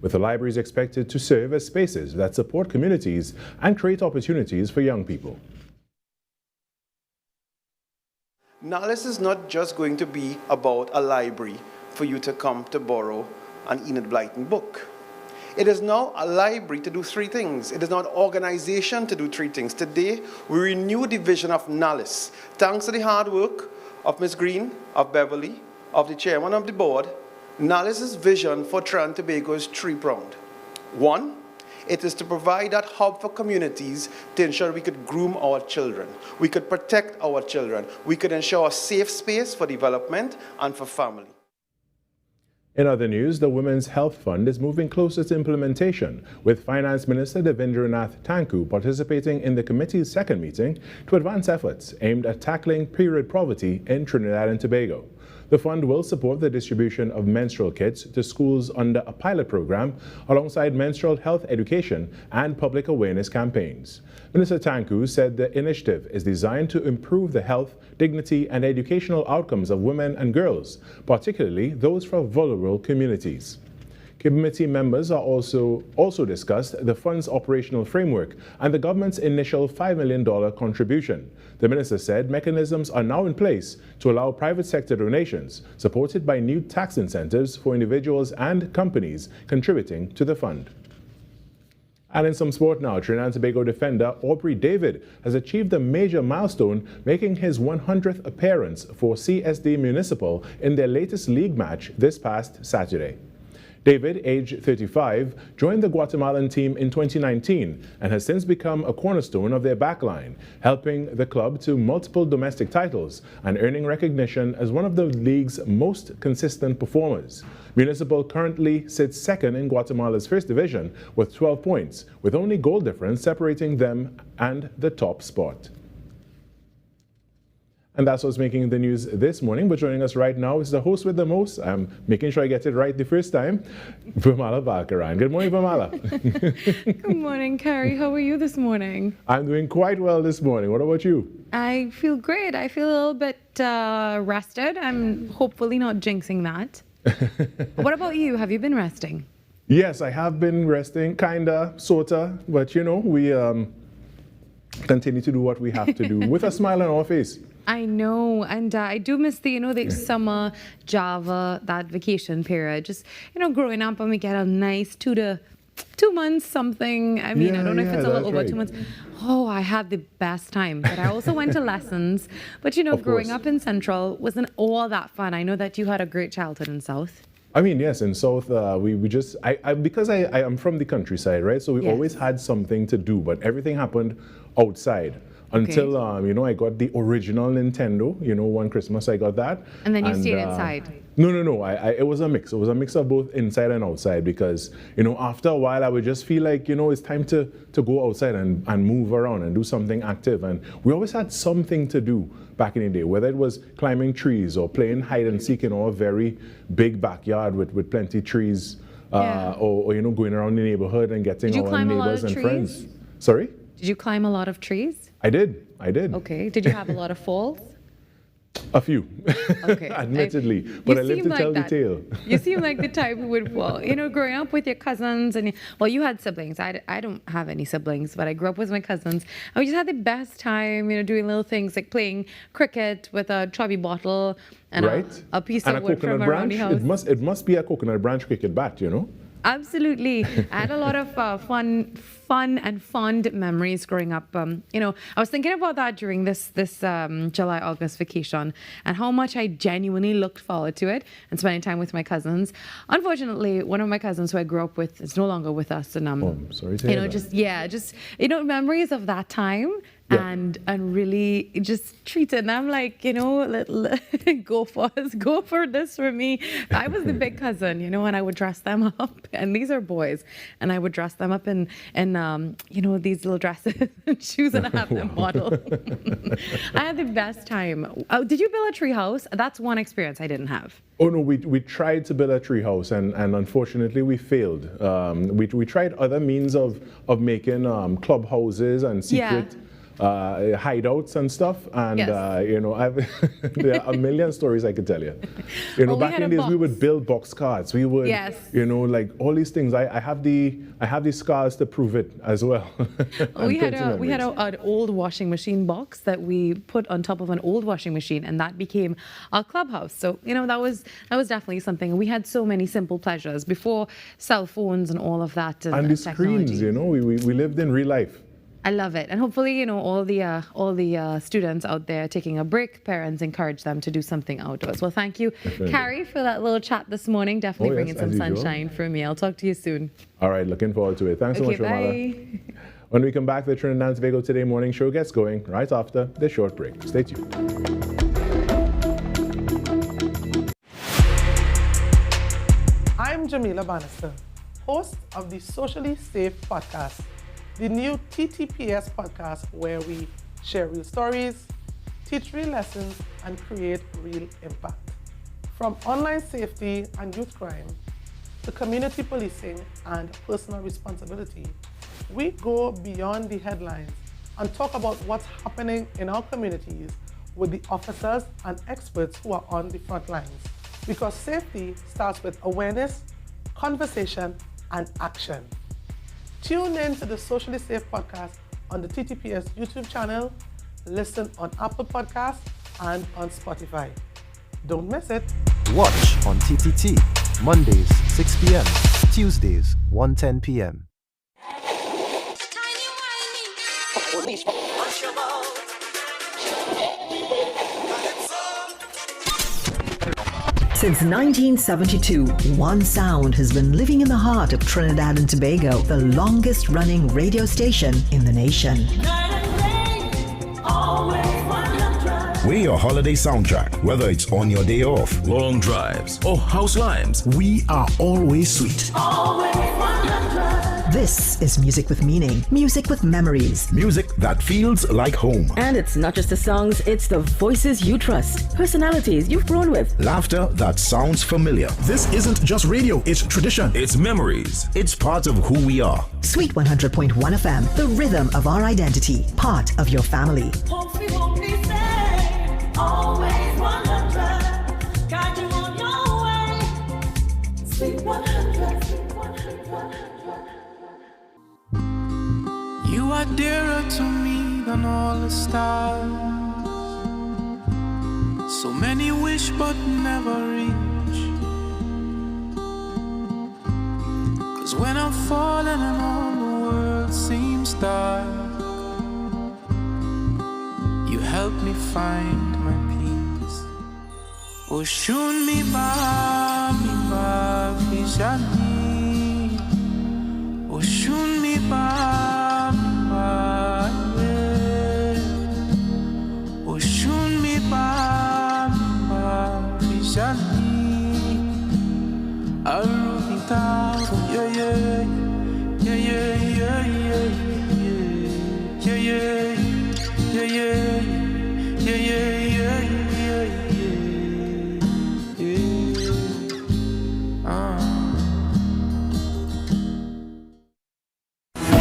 with the libraries expected to serve as spaces that support communities and create opportunities for young people. Knowledge is not just going to be about a library for you to come to borrow an Enid Blyton book. It is now a library to do three things. It is now an organization to do three things. Today, we renew the vision of knowledge. Thanks to the hard work of Ms. Green, of Beverly, of the chairman of the board, Knowledge's vision for Trinidad and Tobago is three-pronged. One, it is to provide that hub for communities to ensure we could groom our children, we could protect our children, we could ensure a safe space for development and for family. In other news, the Women's Health Fund is moving closer to implementation, with Finance Minister Devindranath Thakur participating in the committee's second meeting to advance efforts aimed at tackling period poverty in Trinidad and Tobago. The fund will support the distribution of menstrual kits to schools under a pilot program alongside menstrual health education and public awareness campaigns. Minister Thakur said the initiative is designed to improve the health, dignity and educational outcomes of women and girls, particularly those from vulnerable communities. Committee members also discussed the fund's operational framework and the government's initial $5 million contribution. The minister said mechanisms are now in place to allow private sector donations, supported by new tax incentives for individuals and companies contributing to the fund. And in some sport now, Trinidad and Tobago defender Aubrey David has achieved a major milestone, making his 100th appearance for CSD Municipal in their latest league match this past Saturday. David, aged 35, joined the Guatemalan team in 2019 and has since become a cornerstone of their backline, helping the club to multiple domestic titles and earning recognition as one of the league's most consistent performers. Municipal currently sits second in Guatemala's first division with 12 points, with only goal difference separating them and the top spot. And that's what's making the news this morning. But joining us right now is the host with the most. I'm making sure I get it right the first time, Virmala Balkaran. Good morning, Virmala. Good morning, Carrie. How are you this morning? I'm doing quite well this morning. What about you? I feel great. I feel a little bit rested. I'm hopefully not jinxing that. What about you? Have you been resting? Yes, I have been resting, kinda, sorta, but you know, we continue to do what we have to do with a smile on our face. I know, and I do miss the summer Java, that vacation period. Just, growing up and we get a nice 2 months something. I mean, I don't know if it's a little over 2 months. Oh, I had the best time. But I also went to lessons. But, growing up in Central wasn't all that fun. I know that you had a great childhood in South. I mean, yes, in South, because I am from the countryside, right? So we always had something to do, but everything happened outside. Until, I got the original Nintendo, one Christmas I got that. And then you stayed inside? No, it was a mix. It was a mix of both inside and outside because, after a while I would just feel like, it's time to go outside and move around and do something active. And we always had something to do back in the day, whether it was climbing trees or playing hide and seek in our very big backyard with plenty trees, or going around the neighborhood and getting our neighbors and friends. Sorry? Did you climb a lot of trees? I did. Okay. Did you have a lot of falls? A few, okay. Admittedly, but I live to tell the tale. You seem like the type who would fall. Growing up with your cousins, and you had siblings. I don't have any siblings, but I grew up with my cousins. And we just had the best time, doing little things like playing cricket with a chubby bottle and a piece of wood from around the house. It must be a coconut branch cricket bat, Absolutely. I had a lot of fun and fond memories growing up. I was thinking about that during this July-August vacation and how much I genuinely looked forward to it and spending time with my cousins. Unfortunately, one of my cousins who I grew up with is no longer with us. And I'm sorry to hear that. Memories of that time. Yeah. And really just treated them like, go for this for me. I was the big cousin, and I would dress them up, and these are boys, and I would dress them up in these little dresses and shoes, and I have them model. I had the best time. Oh, did you build a tree house? That's one experience I didn't have. Oh no, we tried to build a tree house and unfortunately we failed. We tried other means of making clubhouses and secret hideouts and stuff. And, Yes. you know, there are a million stories I could tell you. You know, Oh, we back had in a the days, we box. would build box cards. We would, Yes. you know, like all these things. I have the scars to prove it as well. We had an old washing machine box that we put on top of an old washing machine, and that became our clubhouse. So, you know, that was definitely something. We had so many simple pleasures before cell phones and all of that And the technology. screens, you know, we lived in real life. I love it, and hopefully, you know, all the students out there taking a break, parents encourage them to do something outdoors. Well, thank you, Definitely. Carrie, for that little chat this morning. Definitely Oh, bringing yes, some as usual. sunshine for me. I'll talk to you soon. All right, looking forward to it. Thanks so Okay, much, Virmala. bye. When we come back, the Trinidad and Tobago Today morning show gets going right after this short break. Stay tuned. I'm Jamila Bannister, host of the Socially Safe podcast, the new TTPS podcast where we share real stories, teach real lessons, and create real impact. From online safety and youth crime to community policing and personal responsibility, we go beyond the headlines and talk about what's happening in our communities with the officers and experts who are on the front lines. Because safety starts with awareness, conversation, and action. Tune in to the Socially Safe podcast on the TTPS YouTube channel, listen on Apple Podcasts and on Spotify. Don't miss it. Watch on TTT, Mondays 6 p.m., Tuesdays 1:10 p.m. Since 1972, one sound has been living in the heart of Trinidad and Tobago, the longest running radio station in the nation. We're your holiday soundtrack, whether it's on your day off, long drives, or house limes. we are always sweet. This is music with meaning, music with memories. Music that feels like home. And it's not just the songs, it's the voices you trust, personalities you've grown with. Laughter that sounds familiar. This isn't just radio, it's tradition. It's memories. It's part of who we are. Sweet 100.1 FM, the rhythm of our identity, part of your family. You are dearer to me than all the stars. So many wish but never reach. 'Cause when I'm falling and all the world seems dark, you help me find my peace. Oh, shun mi ba fishani. Oh, shun mi ba.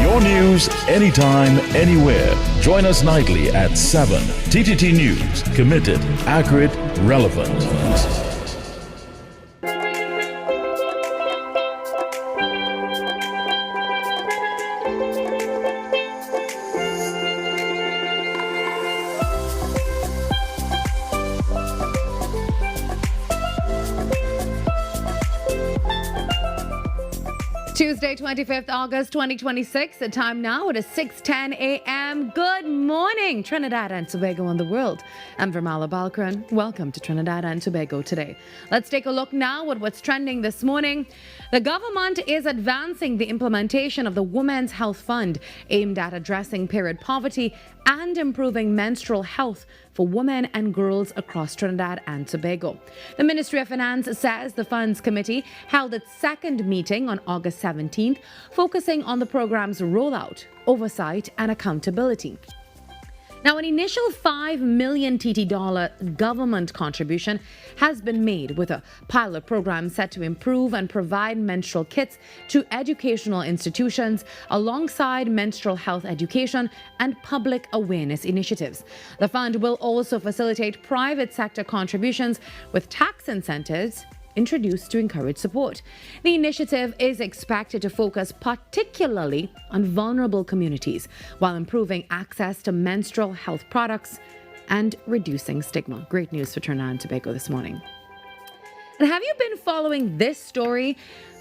Your news anytime, anywhere. Join us nightly at 7. TTT News. Committed, accurate, relevant. Tuesday, 25th August 2026. The time now it is 6:10 a.m. Good morning, Trinidad and Tobago and the world. I'm Virmala Balkaran. Welcome to Trinidad and Tobago Today. Let's take a look now at what's trending this morning. The government is advancing the implementation of the Women's Health Fund, aimed at addressing period poverty and improving menstrual health for women and girls across Trinidad and Tobago. The Ministry of Finance says the Funds Committee held its second meeting on August 17th, focusing on the program's rollout, oversight, and accountability. Now, an initial $5 million TT government contribution has been made with a pilot program set to improve and provide menstrual kits to educational institutions alongside menstrual health education and public awareness initiatives. The fund will also facilitate private sector contributions with tax incentives introduced to encourage support. The initiative is expected to focus particularly on vulnerable communities while improving access to menstrual health products and reducing stigma. Great news for Trinidad and Tobago this morning. And have you been following this story?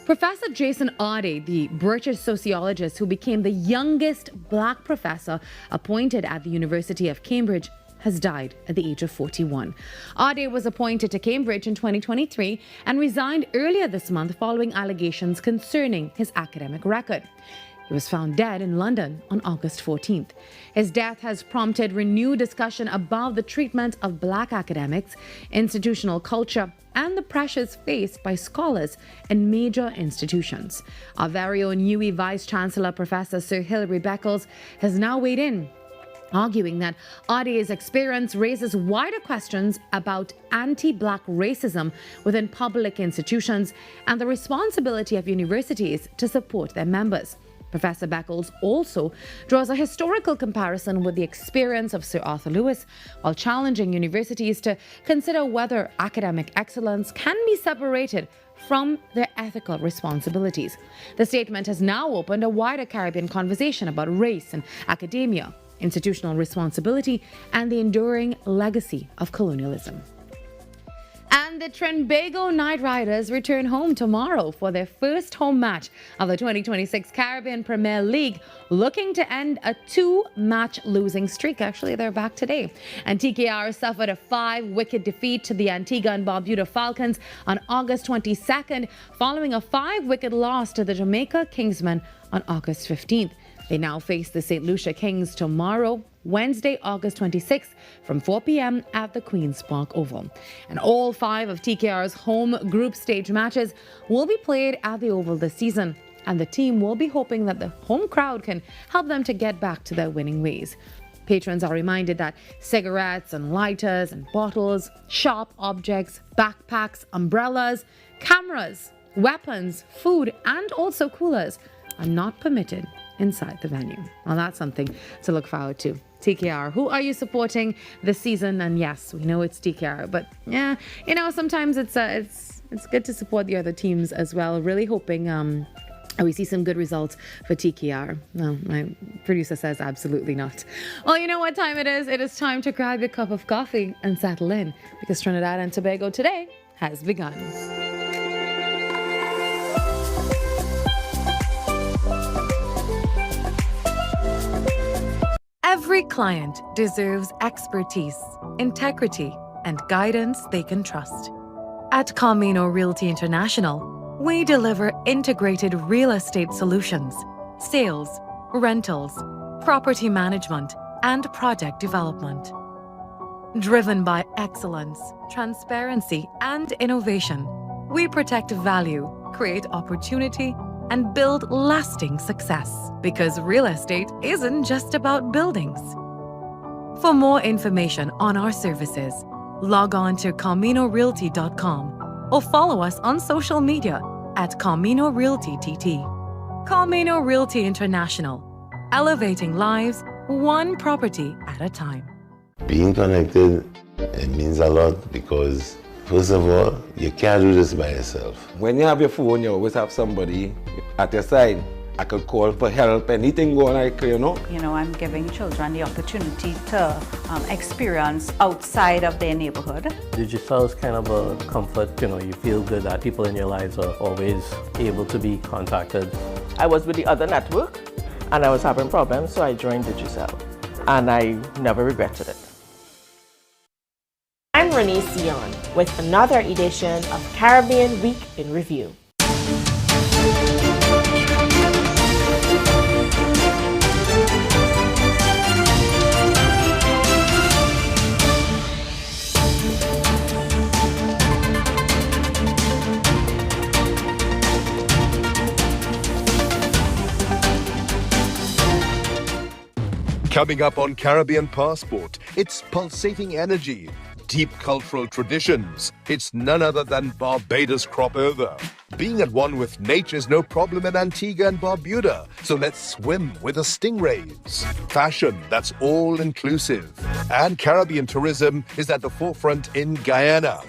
Professor Jason Ade, the British sociologist who became the youngest black professor appointed at the University of Cambridge, has died at the age of 41. Ade was appointed to Cambridge in 2023 and resigned earlier this month following allegations concerning his academic record. He was found dead in London on August 14th. His death has prompted renewed discussion about the treatment of black academics, institutional culture, and the pressures faced by scholars in major institutions. Our very own UWI Vice Chancellor, Professor Sir Hilary Beckles, has now weighed in, arguing that Ade's experience raises wider questions about anti-black racism within public institutions and the responsibility of universities to support their members. Professor Beckles also draws a historical comparison with the experience of Sir Arthur Lewis, while challenging universities to consider whether academic excellence can be separated from their ethical responsibilities. The statement has now opened a wider Caribbean conversation about race and academia, institutional responsibility, and the enduring legacy of colonialism. And the Trinbago Knight Riders return home tomorrow for their first home match of the 2026 Caribbean Premier League, looking to end a 2-match losing streak. Actually, they're back today. And TKR suffered a 5-wicket defeat to the Antigua and Barbuda Falcons on August 22nd, following a 5-wicket loss to the Jamaica Kingsmen on August 15th. They now face the St. Lucia Kings tomorrow, Wednesday, August 26th, from 4 p.m. at the Queen's Park Oval. And all 5 of TKR's home group stage matches will be played at the Oval this season, and the team will be hoping that the home crowd can help them to get back to their winning ways. Patrons are reminded that cigarettes and lighters and bottles, sharp objects, backpacks, umbrellas, cameras, weapons, food, and also coolers are not permitted inside the venue. Well, that's something to look forward to. TKR, who are you supporting this season? And yes, we know it's TKR, but yeah, you know, sometimes it's good to support the other teams as well. Really hoping we see some good results for TKR. No, my producer says absolutely not. Well, you know what time it is? It is time to grab your cup of coffee and settle in, because Trinidad and Tobago Today has begun. Every client deserves expertise, integrity, and guidance they can trust. At Camino Realty International, we deliver integrated real estate solutions, sales, rentals, property management, and project development. Driven by excellence, transparency, and innovation, we protect value, create opportunity, and build lasting success. Because real estate isn't just about buildings. For more information on our services, log on to CaminoRealty.com or follow us on social media at Camino Realty TT. Camino Realty International, elevating lives one property at a time. Being connected, it means a lot because, first of all, you can't do this by yourself. When you have your phone, you always have somebody at your side. I could call for help, anything going on, you know. You know, I'm giving children the opportunity to experience outside of their neighborhood. Digital is kind of a comfort, you know, you feel good that people in your lives are always able to be contacted. I was with the other network and I was having problems, so I joined Digicel and I never regretted it. I'm Renee Sion with another edition of Caribbean Week in Review. Coming up on Caribbean Passport, it's pulsating energy, deep cultural traditions. It's none other than Barbados crop over. Being at one with nature is no problem in Antigua and Barbuda, so let's swim with the stingrays. Fashion that's all-inclusive. And Caribbean tourism is at the forefront in Guyana.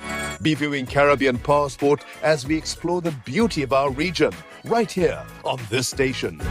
Be viewing Caribbean Passport as we explore the beauty of our region, right here on this station.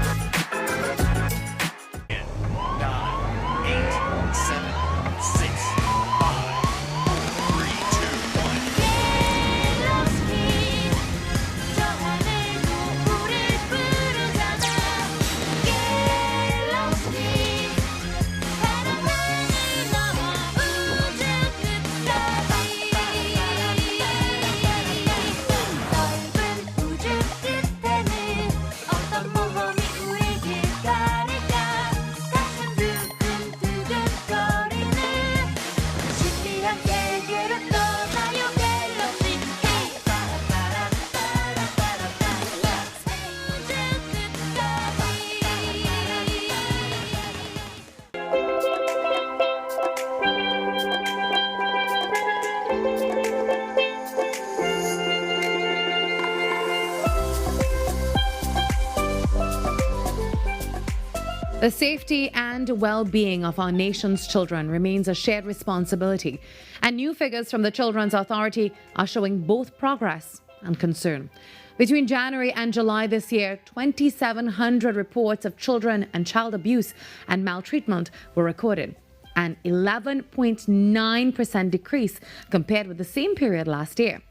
'The safety and well-being of our nation's children remains a shared responsibility, and new figures from the Children's Authority are showing both progress and concern. Between January and July this year, 2,700 reports of children and child abuse and maltreatment were recorded, an 11.9% decrease compared with the same period last year.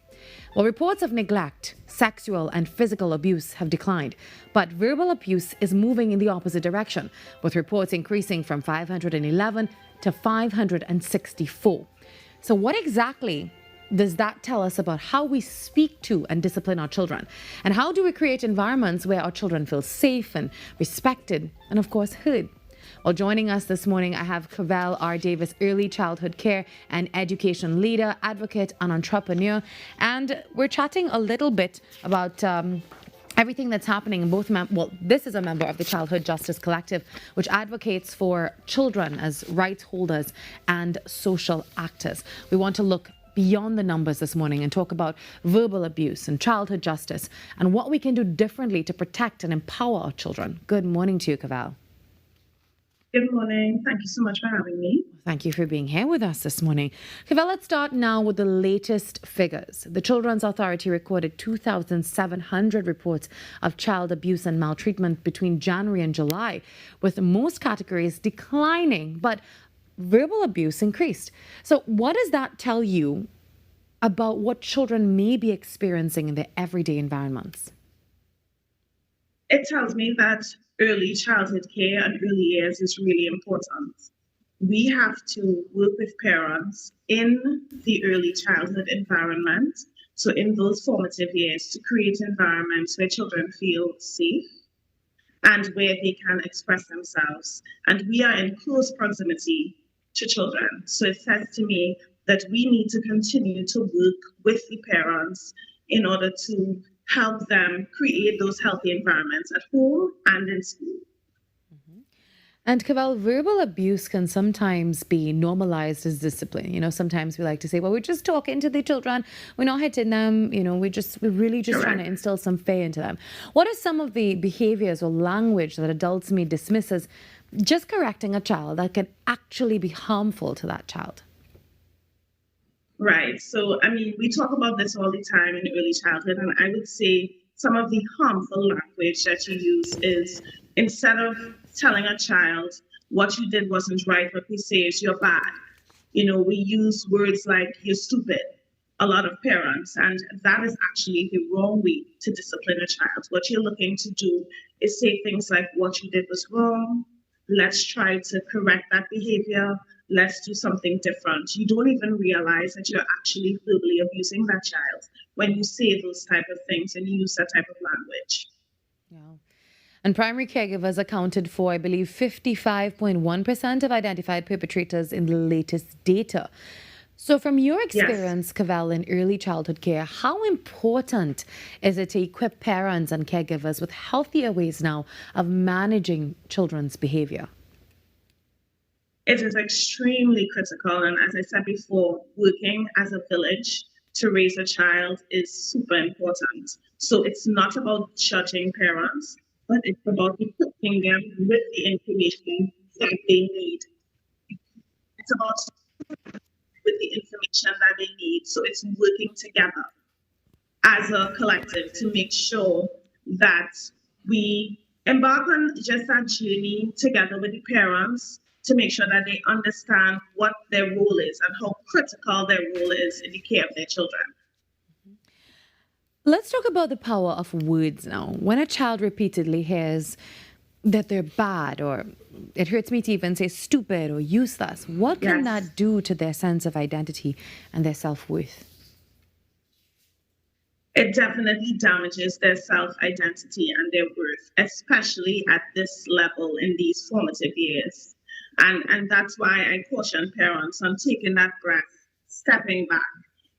Well, reports of neglect, sexual and physical abuse have declined, but verbal abuse is moving in the opposite direction, with reports increasing from 511 to 564. So what exactly does that tell us about how we speak to and discipline our children? And how do we create environments where our children feel safe and respected and, of course, heard? Well, joining us this morning, I have Cavell R. Davis, early childhood care and education leader, advocate, and entrepreneur. And we're chatting a little bit about everything that's happening in both, this is a member of the Childhood Justice Collective, which advocates for children as rights holders and social actors. We want to look beyond the numbers this morning and talk about verbal abuse and childhood justice and what we can do differently to protect and empower our children. Good morning to you, Cavell. Good morning. Thank you so much for having me. Thank you for being here with us this morning. Cavell, let's start now with the latest figures. The Children's Authority recorded 2,700 reports of child abuse and maltreatment between January and July, with most categories declining, but verbal abuse increased. So what does that tell you about what children may be experiencing in their everyday environments? It tells me that early childhood care and early years is really important. We have to work with parents in the early childhood environment, so in those formative years, to create environments where children feel safe and where they can express themselves. And we are in close proximity to children. So it says to me that we need to continue to work with the parents in order to help them create those healthy environments at home and in school. And Cavell, verbal abuse can sometimes be normalized as discipline. You know, sometimes we like to say, well, we're just talking to the children. We're not hitting them. You know, we're really just trying to instill some fear into them. What are some of the behaviors or language that adults may dismiss as just correcting a child that can actually be harmful to that child? Right. So, I mean, we talk about this all the time in early childhood, and I would say some of the harmful language that you use is, instead of telling a child what you did wasn't right, what we say is you're bad. You know, we use words like you're stupid, a lot of parents, and that is actually the wrong way to discipline a child. What you're looking to do is say things like what you did was wrong. Let's try to correct that behavior. Let's do something different. You don't even realize that you're actually verbally abusing that child when you say those type of things and you use that type of language. Yeah. And primary caregivers accounted for, I believe, 55.1% of identified perpetrators in the latest data. So from your experience, Cavell, in early childhood care, how important is it to equip parents and caregivers with healthier ways now of managing children's behavior? It is extremely critical. And as I said before, working as a village to raise a child is super important. So it's not about judging parents, but it's about equipping them with the information that they need. It's about with the information that they need. So it's working together as a collective to make sure that we embark on just that journey together with the parents to make sure that they understand what their role is and how critical their role is in the care of their children. Let's talk about the power of words now. When a child repeatedly hears that they're bad, or it hurts me to even say stupid or useless, what can that do to their sense of identity and their self-worth? It definitely damages their self-identity and their worth, especially at this level in these formative years. And that's why I caution parents on taking that breath, stepping back.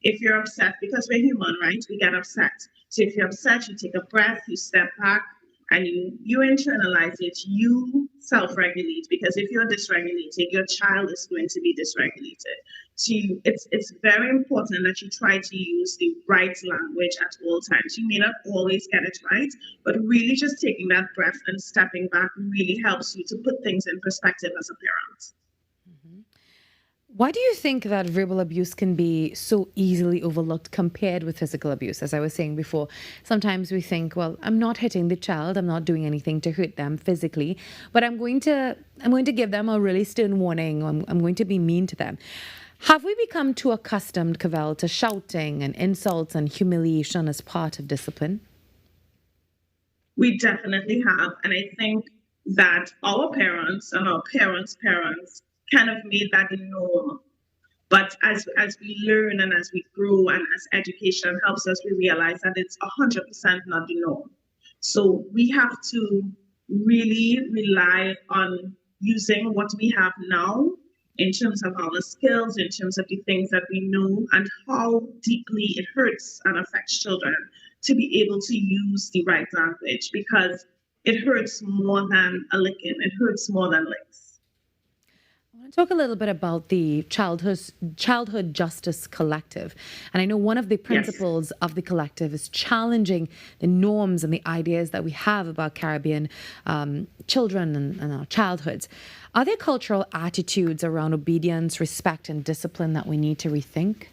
If you're upset, because we're human, right? We get upset. So if you're upset, you take a breath, you step back, and you internalize it, you self-regulate, because if you're dysregulated, your child is going to be dysregulated. So it's very important that you try to use the right language at all times. You may not always get it right, but really just taking that breath and stepping back really helps you to put things in perspective as a parent. Why do you think that verbal abuse can be so easily overlooked compared with physical abuse? As I was saying before, sometimes we think, well, I'm not hitting the child, I'm not doing anything to hurt them physically, but I'm going to give them a really stern warning, I'm going to be mean to them. Have we become too accustomed, Cavell, to shouting and insults and humiliation as part of discipline? We definitely have, and I think that our parents and our parents' parents kind of made that the norm. But as we learn and as we grow and as education helps us, we realize that it's 100% not the norm. So we have to really rely on using what we have now in terms of our skills, in terms of the things that we know and how deeply it hurts and affects children, to be able to use the right language, because it hurts more than a licking, it hurts more than licks. I want to talk a little bit about the Childhood Justice Collective. And I know one of the principles of the collective is challenging the norms and the ideas that we have about Caribbean children and our childhoods. Are there cultural attitudes around obedience, respect, and discipline that we need to rethink?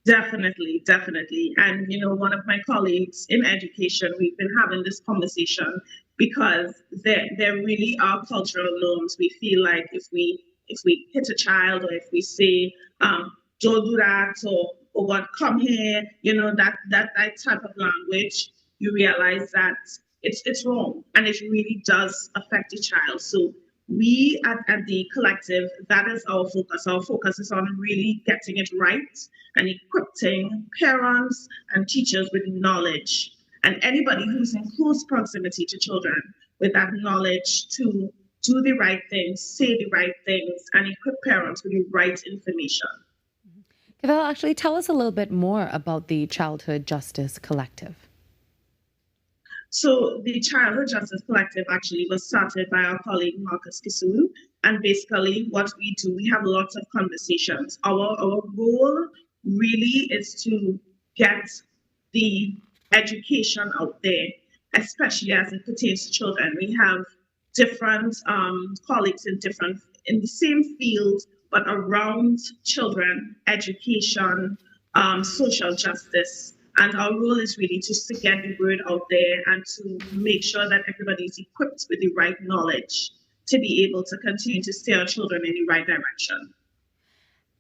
Definitely, definitely. And, one of my colleagues in education, we've been having this conversation because there really are cultural norms. We feel like if we hit a child, or if we say, don't do that, or what, come here, that type of language, you realize that it's wrong, and it really does affect the child. So we at the collective, that is our focus. Our focus is on really getting it right and equipping parents and teachers with knowledge, and anybody who's in close proximity to children with that knowledge to do the right things, say the right things, and equip parents with the right information. Cavell, actually tell us a little bit more about the Childhood Justice Collective. So the Childhood Justice Collective actually was started by our colleague Marcus Kisoon, and basically what we do, we have lots of conversations. Our goal really is to get the education out there, especially as it pertains to children. We have different colleagues in the same field, but around children, education, social justice. And our role is really just to get the word out there and to make sure that everybody is equipped with the right knowledge to be able to continue to steer our children in the right direction.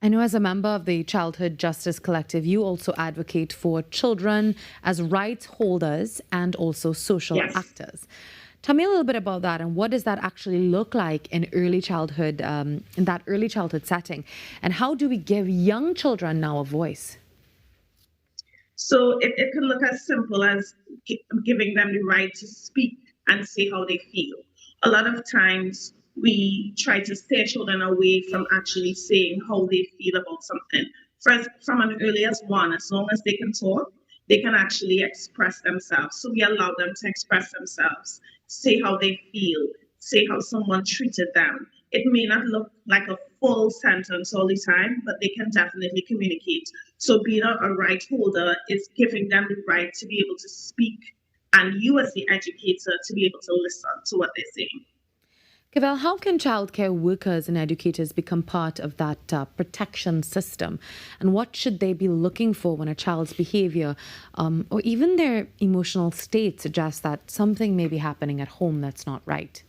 I know as a member of the Childhood Justice Collective, you also advocate for children as rights holders and also social actors. Tell me a little bit about that, and what does that actually look like in early childhood, in that early childhood setting, and how do we give young children now a voice? So it can look as simple as giving them the right to speak and say how they feel. A lot of times we try to steer children away from actually saying how they feel about something. First, from an earliest one, as long as they can talk, they can actually express themselves. So we allow them to express themselves, say how they feel, say how someone treated them, It may not look like a full sentence all the time, but they can definitely communicate. So being a right holder is giving them the right to be able to speak, and you as the educator to be able to listen to what they're saying. Cavell, how can childcare workers and educators become part of that protection system? And what should they be looking for when a child's behavior or even their emotional state suggests that something may be happening at home that's not right?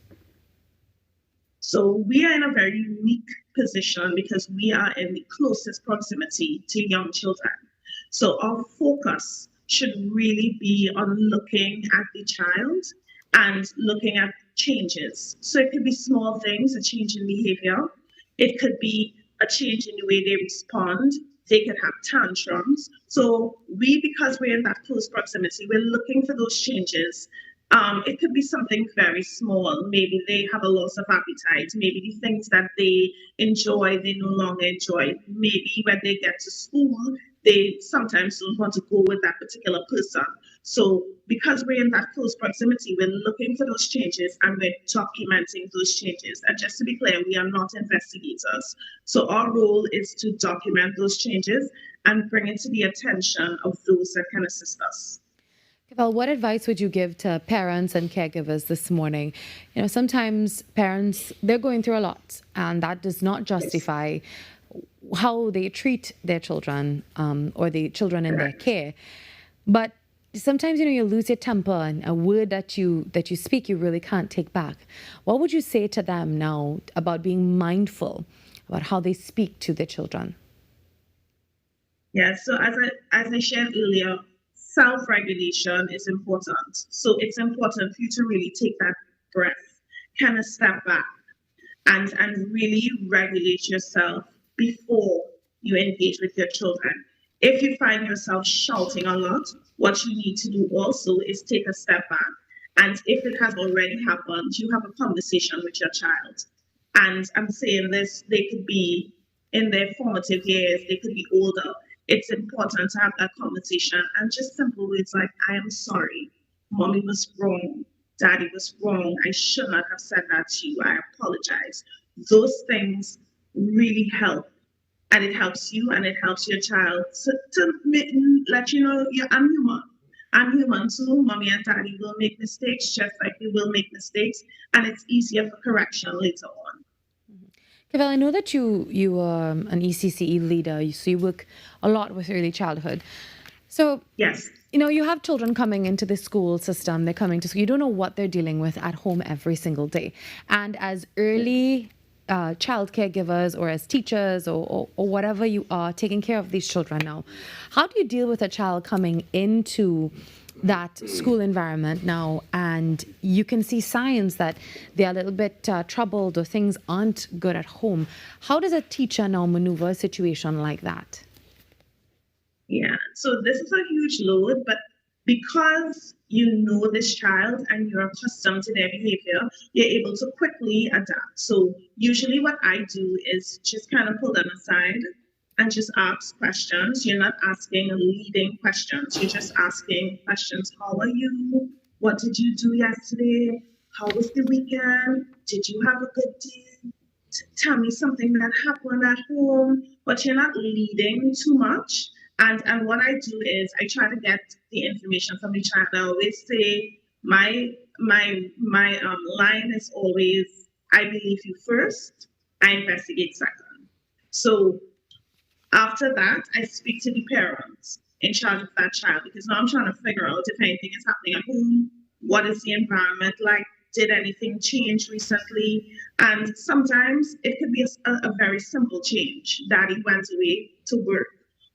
So we are in a very unique position because we are in the closest proximity to young children. So our focus should really be on looking at the child and looking at changes. So it could be small things, a change in behavior. It could be a change in the way they respond. They could have tantrums. So because we're in that close proximity, we're looking for those changes. It could be something very small. Maybe they have a loss of appetite. Maybe the things that they enjoy, they no longer enjoy. Maybe when they get to school, they sometimes don't want to go with that particular person. So because we're in that close proximity, we're looking for those changes and we're documenting those changes. And just to be clear, we are not investigators. So our role is to document those changes and bring it to the attention of those that can assist us. Well, what advice would you give to parents and caregivers this morning? You know, sometimes parents, they're going through a lot, and that does not justify how they treat their children or the children in their care. But sometimes, you know, you lose your temper, and a word that you speak, you really can't take back. What would you say to them now about being mindful about how they speak to their children? Yeah, so as I shared earlier, self-regulation is important. So it's important for you to really take that breath, kind of step back and really regulate yourself before you engage with your children. If you find yourself shouting a lot, what you need to do also is take a step back. And if it has already happened, you have a conversation with your child. And I'm saying this, they could be in their formative years, they could be older. It's important to have that conversation and just simple words like, I am sorry, mommy was wrong, daddy was wrong, I should not have said that to you, I apologize. Those things really help, and it helps you and it helps your child to let you know, yeah, I'm human. I'm human too. Mommy and daddy will make mistakes just like we will make mistakes, and it's easier for correction later on. Cavell, I know that you are an ECCE leader, so you work a lot with early childhood. So, yes, you know, you have children coming into the school system, they're coming to school, you don't know what they're dealing with at home every single day. And as early child caregivers or as teachers or whatever you are taking care of these children now, how do you deal with a child coming into that school environment now and you can see signs that they're a little bit troubled or things aren't good at home? How does a teacher now maneuver a situation like that? Yeah, so this is a huge load, but because you know this child and you're accustomed to their behavior, you're able to quickly adapt. So usually what I do is just kind of pull them aside and just ask questions. You're not asking leading questions. You're just asking questions. How are you? What did you do yesterday? How was the weekend? Did you have a good day? Tell me something that happened at home. But you're not leading too much. And what I do is I try to get the information from the child. I always say my line is always, I believe you first, I investigate second. So after that, I speak to the parents in charge of that child because now I'm trying to figure out if anything is happening at home. What is the environment like? Did anything change recently? And sometimes it could be a very simple change. Daddy went away to work,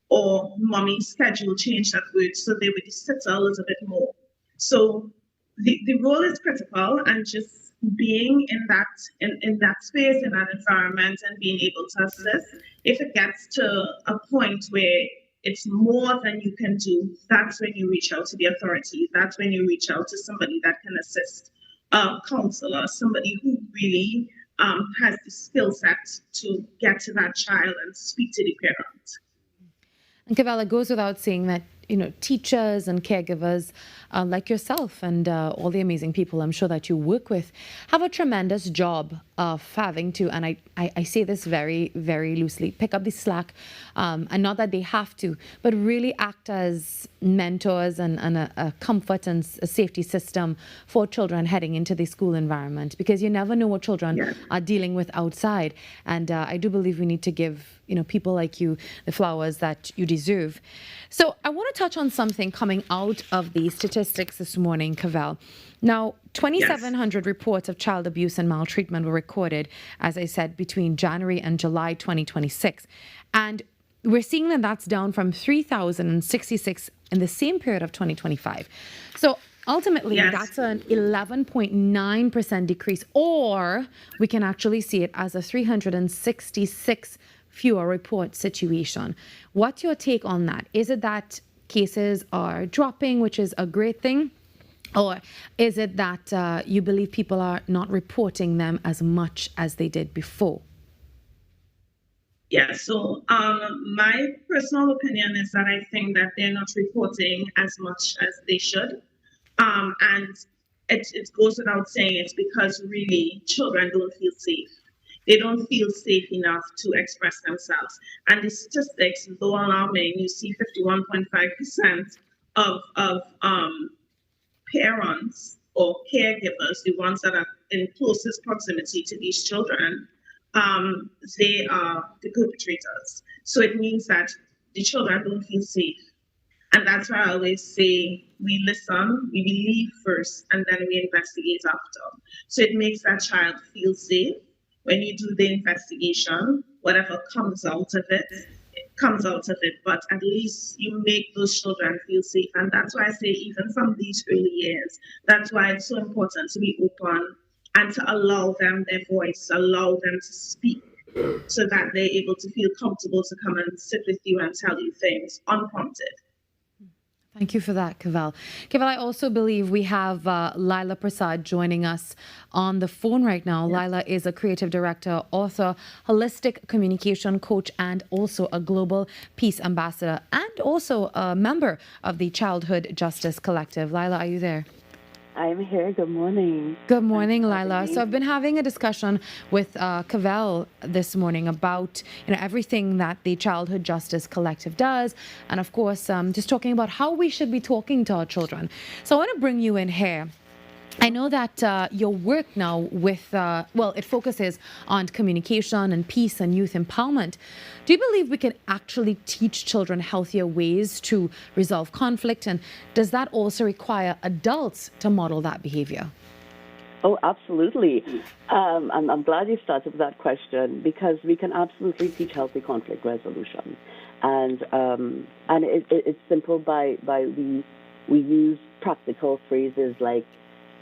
or mommy's schedule changed at work, so they would sit a little bit more. So the role is critical, and just being in that space, in that environment, and being able to assist. If it gets to a point where it's more than you can do, that's when you reach out to the authorities. That's when you reach out to somebody that can assist, a counselor, somebody who really has the skill set to get to that child and speak to the parent. And Cavell, it goes without saying that teachers and caregivers like yourself and all the amazing people I'm sure that you work with have a tremendous job of having to, and I say this very, very loosely, pick up the slack, and not that they have to, but really act as mentors and a comfort and a safety system for children heading into the school environment, because you never know what children are dealing with outside. And I do believe we need to give people like you the flowers that you deserve. So I want to touch on something coming out of the statistics this morning, Cavell. Now, 2,700 reports of child abuse and maltreatment were recorded, as I said, between January and July 2026. And we're seeing that that's down from 3,066 in the same period of 2025. So ultimately, that's an 11.9% decrease, or we can actually see it as a 366 fewer report situation. What's your take on that? Is it that cases are dropping, which is a great thing? Or is it that you believe people are not reporting them as much as they did before? Yeah, so my personal opinion is that I think that they're not reporting as much as they should. And it goes without saying, it's because really children don't feel safe. They don't feel safe enough to express themselves. And the statistics, though alarming, you see 51.5% of parents or caregivers, the ones that are in closest proximity to these children, they are the perpetrators. So it means that the children don't feel safe. And that's why I always say we listen, we believe first, and then we investigate after. So it makes that child feel safe. When you do the investigation, whatever comes out of it, it comes out of it. But at least you make those children feel safe. And that's why I say even from these early years, that's why it's so important to be open and to allow them their voice, allow them to speak, so that they're able to feel comfortable to come and sit with you and tell you things unprompted. Thank you for that, Cavell. Cavell, I also believe we have Lila Prasad joining us on the phone right now. Yes. Lila is a creative director, author, holistic communication coach, and also a global peace ambassador, and also a member of the Childhood Justice Collective. Lila, are you there? I'm here. Good morning. Good morning, Lila. So I've been having a discussion with Cavell this morning about everything that the Childhood Justice Collective does, and of course, just talking about how we should be talking to our children. So I want to bring you in here. I know that your work now with, it focuses on communication and peace and youth empowerment. Do you believe we can actually teach children healthier ways to resolve conflict? And does that also require adults to model that behavior? Oh, absolutely. I'm glad you started with that question, because we can absolutely teach healthy conflict resolution. And it's simple by we use practical phrases like,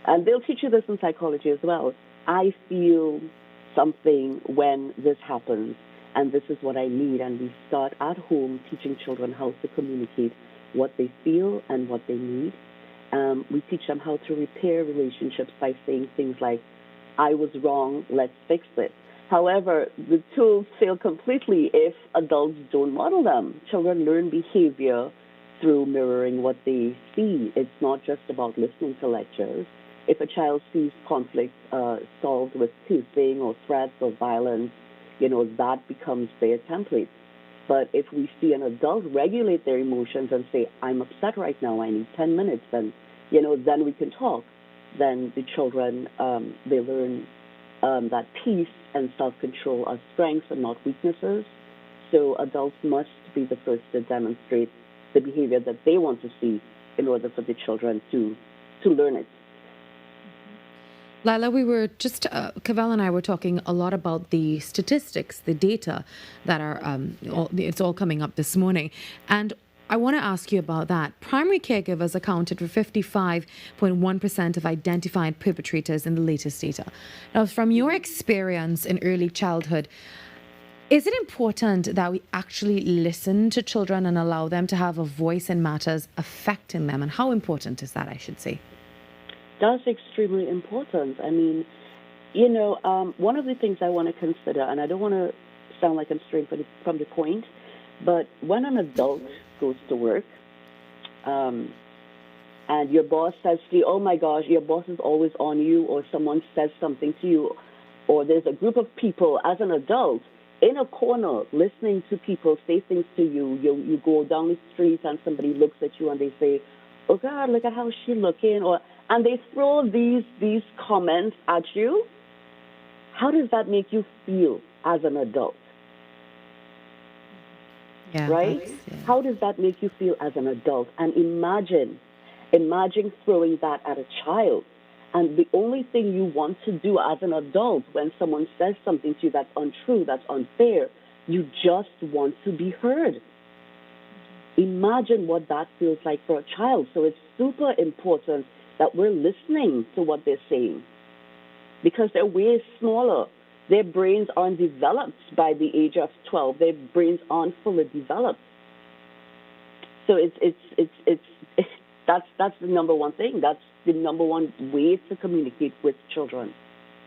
and they'll teach you this in psychology as well. I feel something when this happens, and this is what I need. And we start at home teaching children how to communicate what they feel and what they need. We teach them how to repair relationships by saying things like, I was wrong, let's fix it. However, the tools fail completely if adults don't model them. Children learn behavior through mirroring what they see. It's not just about listening to lectures. If a child sees conflict solved with teasing or threats or violence, that becomes their template. But if we see an adult regulate their emotions and say, I'm upset right now, I need 10 minutes, then we can talk. Then the children, they learn that peace and self-control are strengths and not weaknesses. So adults must be the first to demonstrate the behavior that they want to see in order for the children to learn it. Lila, we were just, Cavell and I were talking a lot about the statistics, the data that are, it's all coming up this morning. And I want to ask you about that. Primary caregivers accounted for 55.1% of identified perpetrators in the latest data. Now, from your experience in early childhood, is it important that we actually listen to children and allow them to have a voice in matters affecting them? And how important is that, I should say? That's extremely important. I mean, one of the things I want to consider, and I don't want to sound like I'm straying from the point, but when an adult goes to work, and your boss says to you, oh my gosh, your boss is always on you, or someone says something to you, or there's a group of people as an adult in a corner listening to people say things to you. You go down the street and somebody looks at you and they say, oh God, look at how she's looking, and they throw these comments at you. How does that make you feel as an adult? Yeah, right? Yeah. How does that make you feel as an adult? And imagine throwing that at a child. And the only thing you want to do as an adult when someone says something to you that's untrue, that's unfair, you just want to be heard. Imagine what that feels like for a child. So it's super important that we're listening to what they're saying, because they're way smaller. Their brains aren't developed by the age of 12. Their brains aren't fully developed. So that's the number one thing. That's the number one way to communicate with children.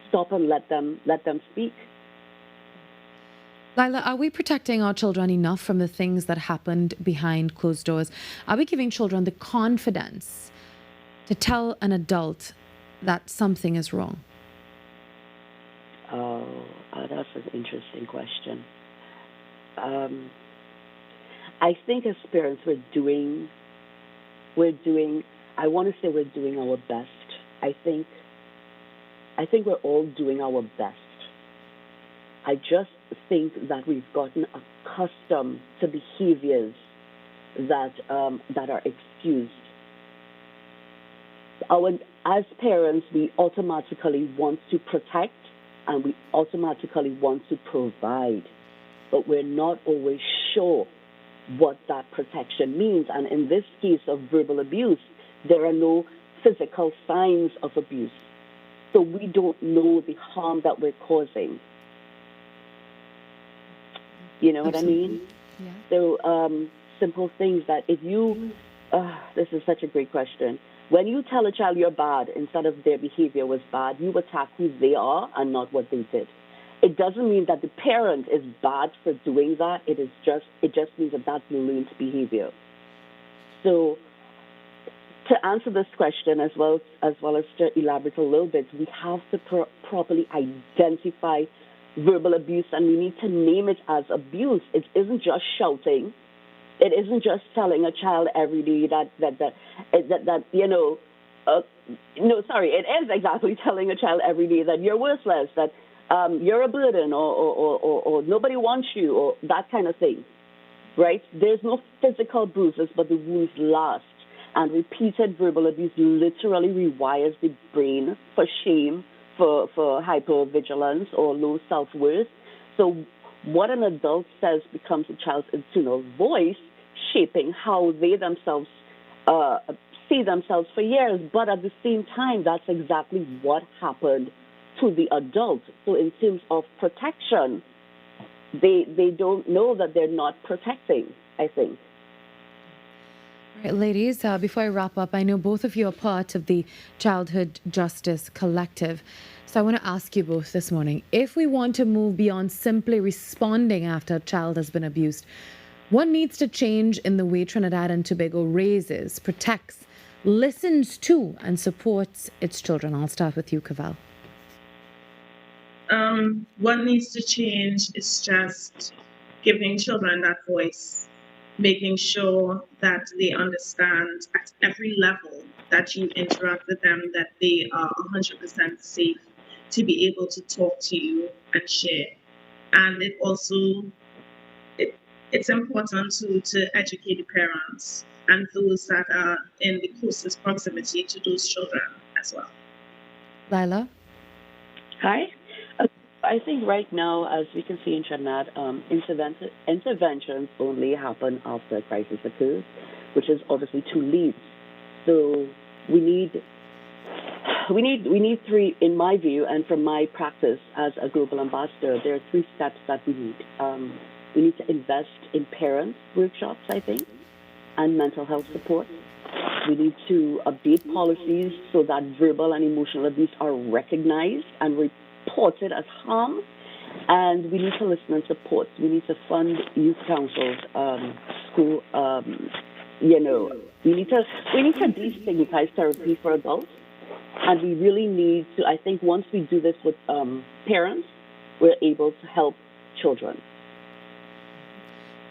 Stop and let them speak. Lila, are we protecting our children enough from the things that happened behind closed doors? Are we giving children the confidence to tell an adult that something is wrong? Oh, that's an interesting question. I think as parents we're doing our best. I think we're all doing our best. I just think that we've gotten accustomed to behaviors that are excused. As parents, we automatically want to protect and we automatically want to provide, but we're not always sure what that protection means. And in this case of verbal abuse, there are no physical signs of abuse. So we don't know the harm that we're causing. You know Absolutely. What I mean? Yeah. So simple things that if you, this is such a great question. When you tell a child you're bad, instead of their behavior was bad, you attack who they are and not what they did. It doesn't mean that the parent is bad for doing that. It just means that that's learned behavior. So to answer this question, as well as to elaborate a little bit, we have to properly identify verbal abuse, and we need to name it as abuse. It isn't just shouting. It isn't just telling a child every day that it is exactly telling a child every day that you're worthless, that you're a burden, or nobody wants you, or that kind of thing, right? There's no physical bruises, but the wounds last. And repeated verbal abuse literally rewires the brain for shame, for hypervigilance or low self-worth. So what an adult says becomes a child's internal voice, shaping how they themselves see themselves for years. But at the same time, that's exactly what happened to the adult. So in terms of protection, they don't know that they're not protecting, I think. All right, ladies, before I wrap up, I know both of you are part of the Childhood Justice Collective. So I want to ask you both this morning, if we want to move beyond simply responding after a child has been abused, what needs to change in the way Trinidad and Tobago raises, protects, listens to, and supports its children? I'll start with you, Cavell. What needs to change is just giving children that voice, making sure that they understand at every level that you interact with them that they are 100% safe to be able to talk to you and share. And it also, it's important to educate the parents and those that are in the closest proximity to those children as well. Lila? Hi. I think right now, as we can see in Trinidad, interventions only happen after a crisis occurs, which is obviously too late. So we need three, in my view, and from my practice as a global ambassador, there are 3 steps that we need. We need to invest in parent workshops, I think, and mental health support. We need to update policies so that verbal and emotional abuse are recognized and reported as harm. And we need to listen and support. We need to fund youth councils, school we need to destigmatize therapy for adults, and we really need to. I think once we do this with parents, we're able to help children.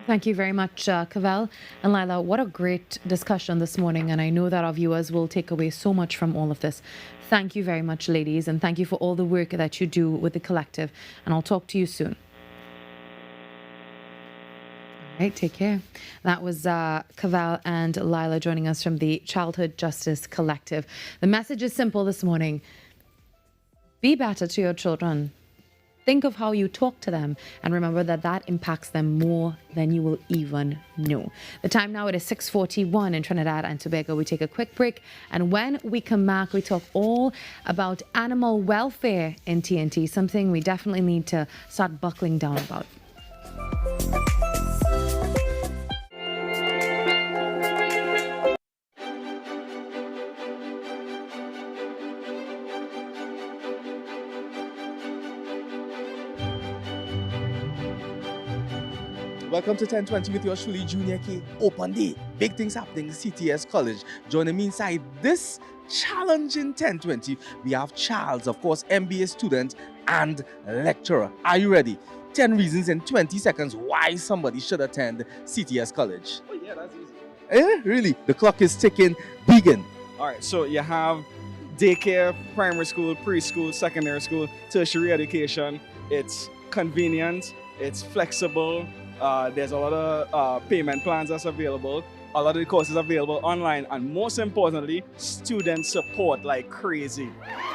Thank you very much, Cavell and Lila. What a great discussion this morning, and I know that our viewers will take away so much from all of this. Thank you very much, ladies, and thank you for all the work that you do with the collective, and I'll talk to you soon. All right, take care. That was Cavell and Lila joining us from the Childhood Justice Collective. The message is simple this morning. Be better to your children. Think of how you talk to them, and remember that impacts them more than you will even know. The time now, it is 6:41 in Trinidad and Tobago. We take a quick break, and when we come back, we talk all about animal welfare in TNT, something we definitely need to start buckling down about. Welcome to 1020 with yours truly, Junior K. Open day. Big things happening at CTS College. Joining me inside this challenging 1020, we have Charles, of course, MBA student and lecturer. Are you ready? 10 reasons in 20 seconds why somebody should attend CTS College. Oh yeah, that's easy. Really? The clock is ticking. Begin. All right, so you have daycare, primary school, preschool, secondary school, tertiary education. It's convenient, it's flexible. There's a lot of payment plans that's available. A lot of the courses available online, and most importantly, student support like crazy.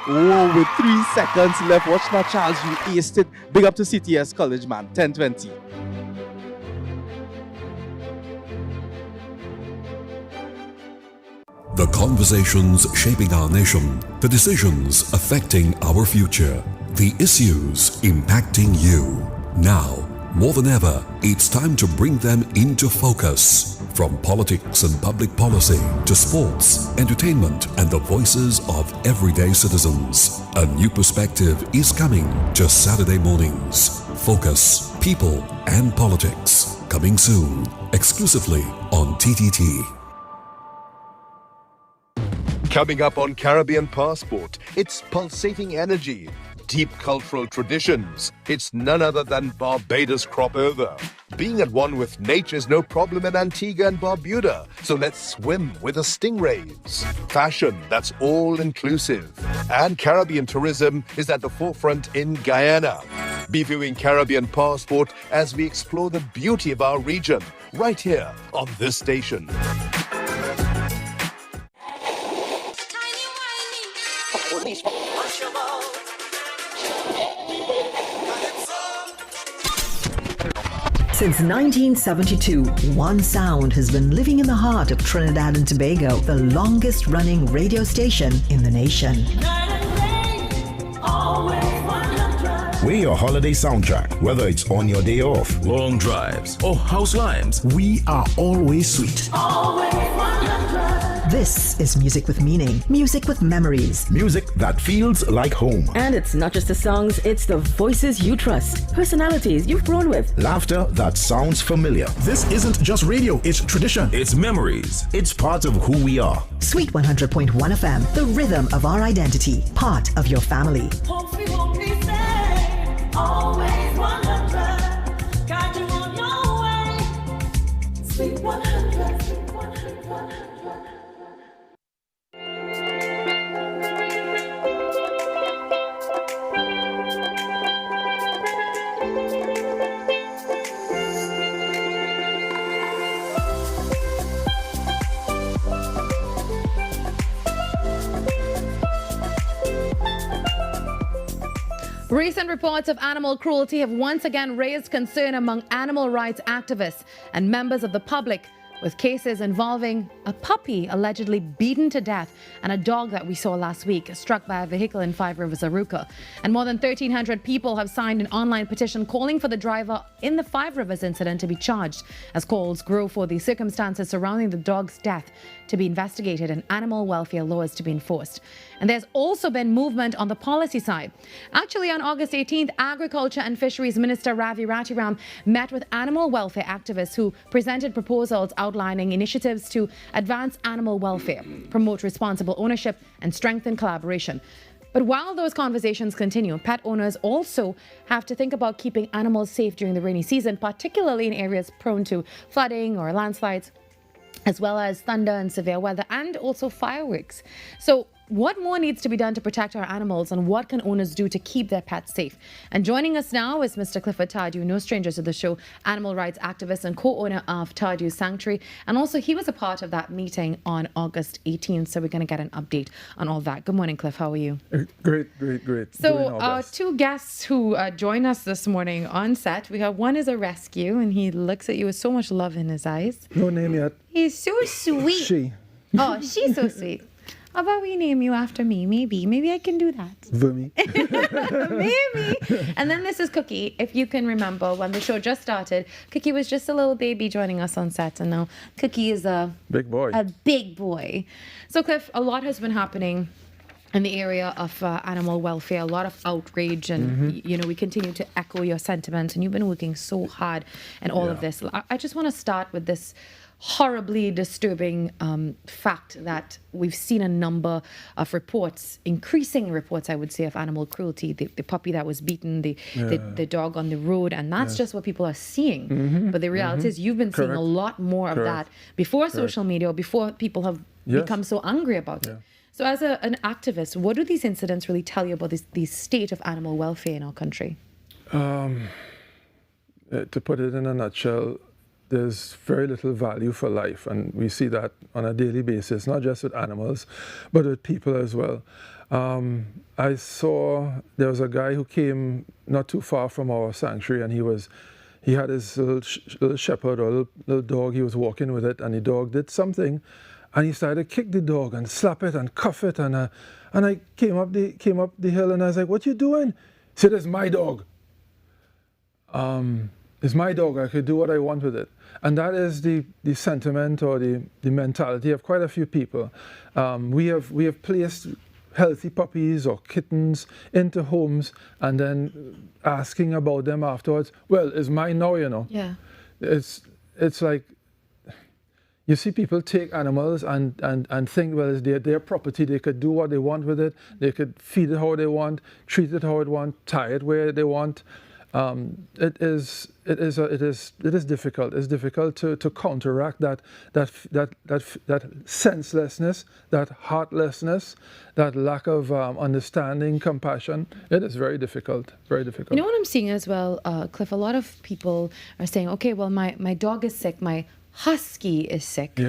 Whoa, with 3 seconds left. Watch now, Charles. You aced it. Big up to CTS College, man. 1020. The conversations shaping our nation, the decisions affecting our future, the issues impacting you. Now, more than ever, it's time to bring them into focus. From politics and public policy to sports, entertainment, and the voices of everyday citizens. A new perspective is coming to Saturday mornings. Focus, People and Politics. Coming soon, exclusively on TTT. Coming up on Caribbean Passport, it's pulsating energy, deep cultural traditions. It's none other than Barbados crop over. Being at one with nature is no problem in Antigua and Barbuda, so let's swim with the stingrays. Fashion that's all-inclusive. And Caribbean tourism is at the forefront in Guyana. Be viewing Caribbean Passport as we explore the beauty of our region, right here on this station. Since 1972, one sound has been living in the heart of Trinidad and Tobago, the longest running radio station in the nation. We're your holiday soundtrack, whether it's on your day off, long drives, or house lives. We are always sweet. This is music with meaning, music with memories. Music that feels like home. And it's not just the songs, it's the voices you trust, personalities you've grown with. Laughter that sounds familiar. This isn't just radio, it's tradition. It's memories. It's part of who we are. Sweet 100.1 FM, the rhythm of our identity, part of your family. Always 100, got you on your way. Sweet 100, sweet 100. Recent reports of animal cruelty have once again raised concern among animal rights activists and members of the public, with cases involving a puppy allegedly beaten to death and a dog that we saw last week struck by a vehicle in Five Rivers, Aruca. And more than 1,300 people have signed an online petition calling for the driver in the Five Rivers incident to be charged, as calls grow for the circumstances surrounding the dog's death to be investigated and animal welfare laws to be enforced. And there's also been movement on the policy side. Actually, on August 18th, Agriculture and Fisheries Minister Ravi Ratiram met with animal welfare activists who presented proposals outlining outlining initiatives to advance animal welfare, promote responsible ownership, and strengthen collaboration. But while those conversations continue, pet owners also have to think about keeping animals safe during the rainy season, particularly in areas prone to flooding or landslides, as well as thunder and severe weather, and also fireworks. So what more needs to be done to protect our animals, and what can owners do to keep their pets safe? And joining us now is Mr. Clifford Tardew, no stranger to the show, animal rights activist and co-owner of Tardew Sanctuary. And also he was a part of that meeting on August 18th, so we're going to get an update on all that. Good morning, Cliff. How are you? Great. So our two guests who join us this morning on set, we have one is a rescue, and he looks at you with so much love in his eyes. No name yet. He's so sweet. She. Oh, she's so sweet. How about we name you after me? Maybe I can do that. Virmi. Maybe. And then this is Cookie. If you can remember, when the show just started, Cookie was just a little baby joining us on set, and now Cookie is a big boy. A big boy. So Cliff, a lot has been happening in the area of animal welfare, a lot of outrage, and you know, we continue to echo your sentiments, and you've been working so hard in all of this. I just want to start with this horribly disturbing fact that we've seen a number of reports, increasing reports, I would say, of animal cruelty. The puppy that was beaten, the dog on the road, and that's just what people are seeing. But the reality is you've been seeing a lot more of that before social media, or before people have become so angry about it. So as an activist, what do these incidents really tell you about the state of animal welfare in our country? To put it in a nutshell, there's very little value for life, and we see that on a daily basis, not just with animals, but with people as well. I saw there was a guy who came not too far from our sanctuary, and he had his little shepherd or little dog. He was walking with it, and the dog did something, and he started to kick the dog and slap it and cuff it, and I came up the hill, and I was like, "What you doing?" He said, "It's my dog. It's my dog. I could do what I want with it." And that is the sentiment or the mentality of quite a few people. We have placed healthy puppies or kittens into homes and then asking about them afterwards. Well, it's mine now, you know. Yeah. It's like you see people take animals and think, well, it's their property. They could do what they want with it. They could feed it how they want, treat it how they want, tie it where they want. It is difficult. It's difficult to counteract that senselessness, that heartlessness, that lack of understanding, compassion. It is very difficult. Very difficult. You know what I'm seeing as well, Cliff? A lot of people are saying, "Okay, well, my dog is sick. My husky is sick."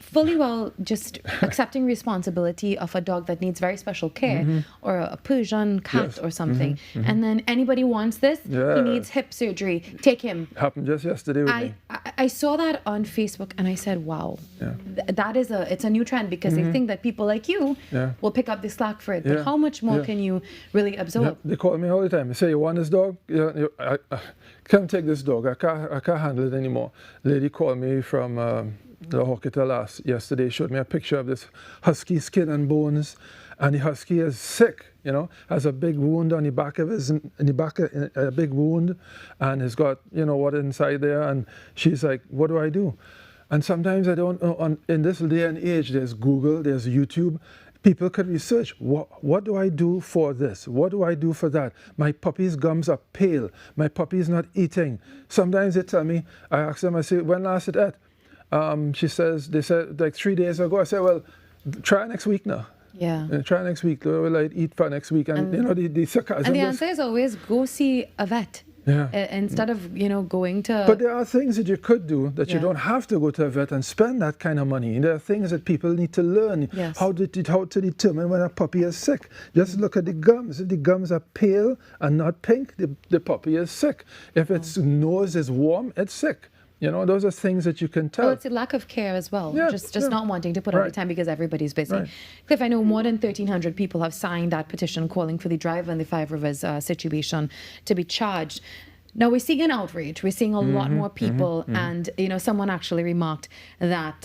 Fully well just accepting responsibility of a dog that needs very special care, or a Persian cat or something. And then anybody wants this, he needs hip surgery, take him. Happened just yesterday with me. I saw that on Facebook, and I said, wow, it's a new trend, because they think that people like you will pick up the slack for it. But how much more can you really absorb? They call me all the time. They say, "You want this dog? I can't take this dog. I can't handle it anymore." Lady called me from the hospital yesterday, showed me a picture of this husky skin and bones, and the husky is sick, you know, has a big wound on the back of a big wound, and has got, you know, what inside there, and she's like, "What do I do?" And sometimes I don't know, in this day and age, there's Google, there's YouTube. People could research, what do I do for this? What do I do for that? My puppy's gums are pale. My puppy's not eating. Sometimes they tell me, I ask them, I say, "When last it ate?" They said like 3 days ago. I said, "Well, try next week now." Yeah. Try next week. Will I eat for next week? And you know, the sarcasm. And the answer is always go see a vet. Instead of, you know, going to... But there are things that you could do that you don't have to go to a vet and spend that kind of money. There are things that people need to learn. How to determine when a puppy is sick. Just look at the gums. If the gums are pale and not pink, the puppy is sick. If its nose is warm, it's sick. You know, those are things that you can tell. Well, it's a lack of care as well. Just not wanting to put all the time because everybody's busy. Cliff, I know more than 1,300 people have signed that petition calling for the driver in the Five Rivers situation to be charged. Now we're seeing an outrage. We're seeing a lot more people, and you know, someone actually remarked that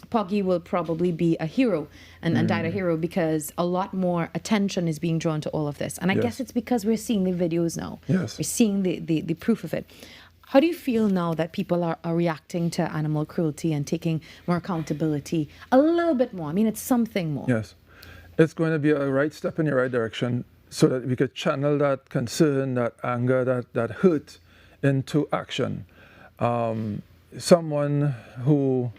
Poggy will probably be a hero and died a hero because a lot more attention is being drawn to all of this. And I guess it's because we're seeing the videos now. We're seeing the proof of it. How do you feel now that people are reacting to animal cruelty and taking more accountability a little bit more? I mean, it's something more. Yes. It's going to be a right step in the right direction so that we could channel that concern, that anger, that hurt into action. Someone who,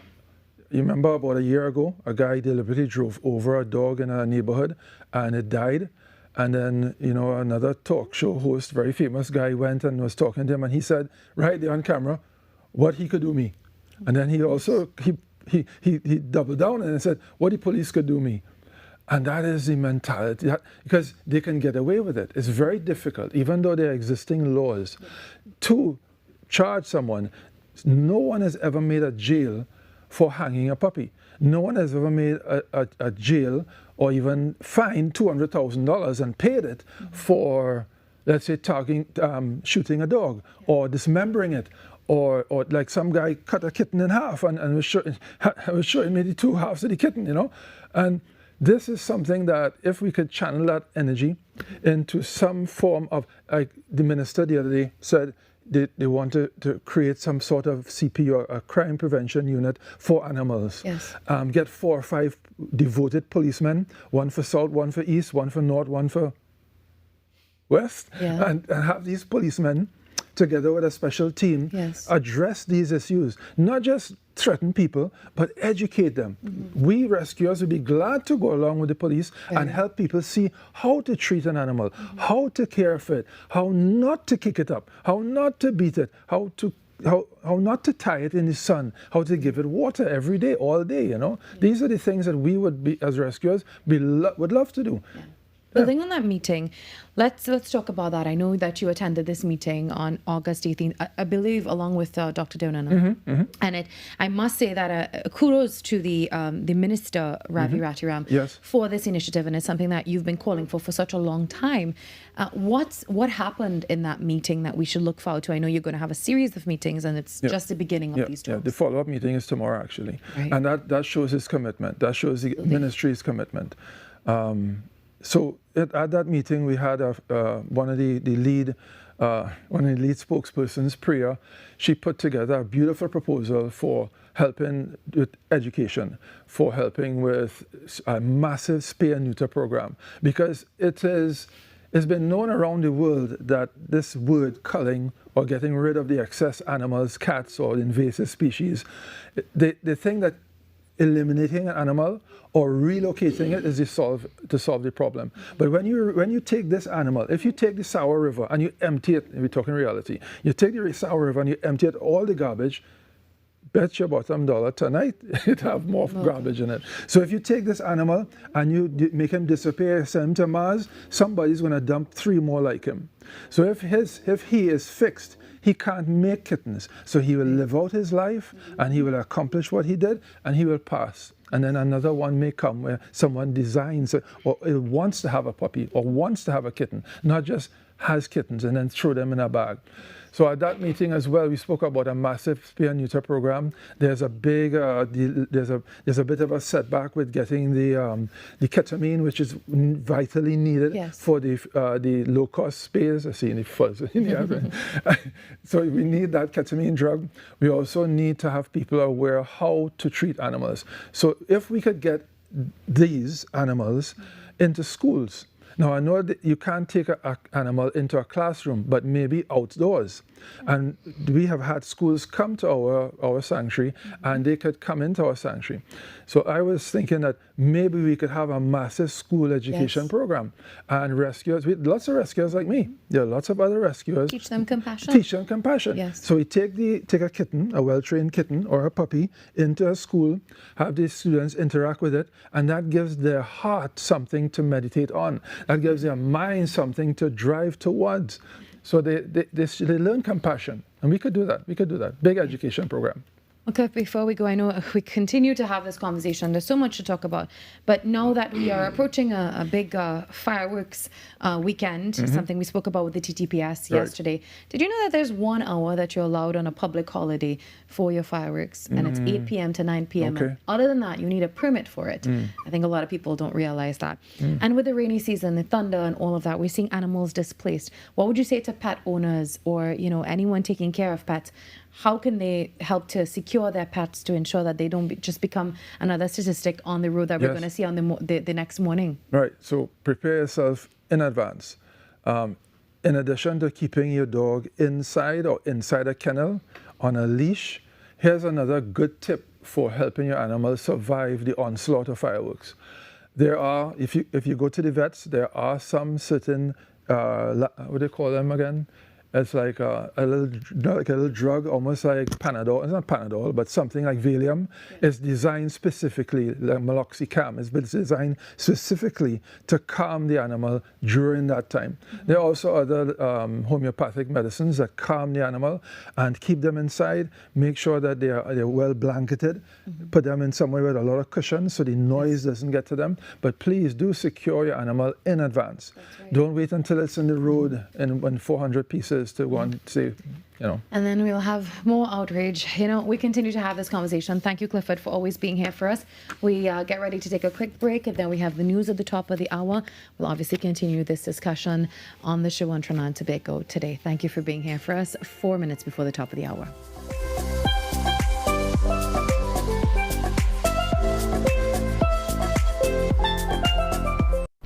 you remember about a year ago, a guy deliberately drove over a dog in a neighborhood and it died. And then, another talk show host, very famous guy, went and was talking to him, and he said, right there on camera, what he could do me. And then he also, he doubled down and said, what the police could do me. And that is the mentality, because they can get away with it. It's very difficult, even though there are existing laws, to charge someone. No one has ever made a jail for hanging a puppy. No one has ever made a jail or even fined $200,000 and paid it for, let's say, shooting a dog or dismembering it, or like some guy cut a kitten in half and was showing me the two halves of the kitten, And this is something that if we could channel that energy into some form of, like the minister the other day said, they want to create some sort of CP or a crime prevention unit for animals. Yes. Get 4 or 5 devoted policemen, one for South, one for East, one for North, one for West, and have these policemen together with a special team address these issues, not just threaten people, but educate them. We rescuers would be glad to go along with the police and help people see how to treat an animal, how to care for it, how not to kick it up, how not to beat it, how not to tie it in the sun, how to give it water every day, all day, These are the things that we would be, as rescuers, would love to do. Building on that meeting, let's talk about that. I know that you attended this meeting on August 18th, I believe, along with Dr. Donan. And I must say that kudos to the minister, Ravi Ratiram, for this initiative, and it's something that you've been calling for such a long time. What happened in that meeting that we should look forward to? I know you're going to have a series of meetings, and it's just the beginning of these talks. The follow-up meeting is tomorrow, actually. And that shows his commitment. That shows the ministry's commitment. So at that meeting, we had one of the lead spokespersons, Priya. She put together a beautiful proposal for helping with education, for helping with a massive spay and neuter program, because it's been known around the world that this word culling, or getting rid of the excess animals, cats or invasive species, they think that eliminating an animal or relocating it is to solve the problem. But when you take this animal, if you take the Sour River and you empty it, we're talking reality, you take the Sour River and you empty it all the garbage, bet your bottom dollar tonight it have more garbage in it. So if you take this animal and you make him disappear, send him to Mars, somebody's going to dump 3 more like him. So if he is fixed, he can't make kittens. So he will live out his life and he will accomplish what he did and he will pass. And then another one may come where someone designs or wants to have a puppy or wants to have a kitten, not just has kittens and then throw them in a bag. So at that meeting as well, we spoke about a massive spay and neuter program. There's a big, there's a bit of a setback with getting the ketamine, which is vitally needed for the low-cost spays. I see any fuzz in the So we need that ketamine drug. We also need to have people aware how to treat animals. So if we could get these animals into schools. Now, I know that you can't take an animal into a classroom, but maybe outdoors. And we have had schools come to our sanctuary, and they could come into our sanctuary. So I was thinking that maybe we could have a massive school education program. And rescuers, lots of rescuers like me. There are lots of other rescuers. Teach them compassion. Teach them compassion. Yes. So we take a kitten, a well-trained kitten or a puppy, into a school, have the students interact with it, and that gives their heart something to meditate on. That gives their mind something to drive towards. So they learn compassion. And we could do that. Big education program. Okay, before we go, I know we continue to have this conversation. There's so much to talk about. But now that we are approaching a big fireworks weekend, something we spoke about with the TTPS yesterday, did you know that there's 1 hour that you're allowed on a public holiday for your fireworks? And it's 8 p.m. to 9 p.m. Okay. And other than that, you need a permit for it. I think a lot of people don't realize that. And with the rainy season, the thunder and all of that, we're seeing animals displaced. What would you say to pet owners or, anyone taking care of pets? How can they help to secure their pets to ensure that they don't just become another statistic on the road that we're going to see on the next morning? Right. So prepare yourself in advance. In addition to keeping your dog inside or inside a kennel on a leash, here's another good tip for helping your animal survive the onslaught of fireworks. There are, if you go to the vets, there are some certain, what do they call them again? It's like a little drug, almost like Panadol. It's not Panadol, but something like Valium. It's designed specifically, like meloxicam, it's designed specifically to calm the animal during that time. There are also other homeopathic medicines that calm the animal and keep them inside. Make sure that they're well blanketed. Put them in somewhere with a lot of cushion so the noise doesn't get to them. But please do secure your animal in advance. Don't wait until it's in the road and 400 pieces to go and say, And then we'll have more outrage. We continue to have this conversation. Thank you, Clifford, for always being here for us. We get ready to take a quick break, and then we have the news at the top of the hour. We'll obviously continue this discussion on the show on Trinidad and Tobago today. Thank you for being here for us 4 minutes before the top of the hour.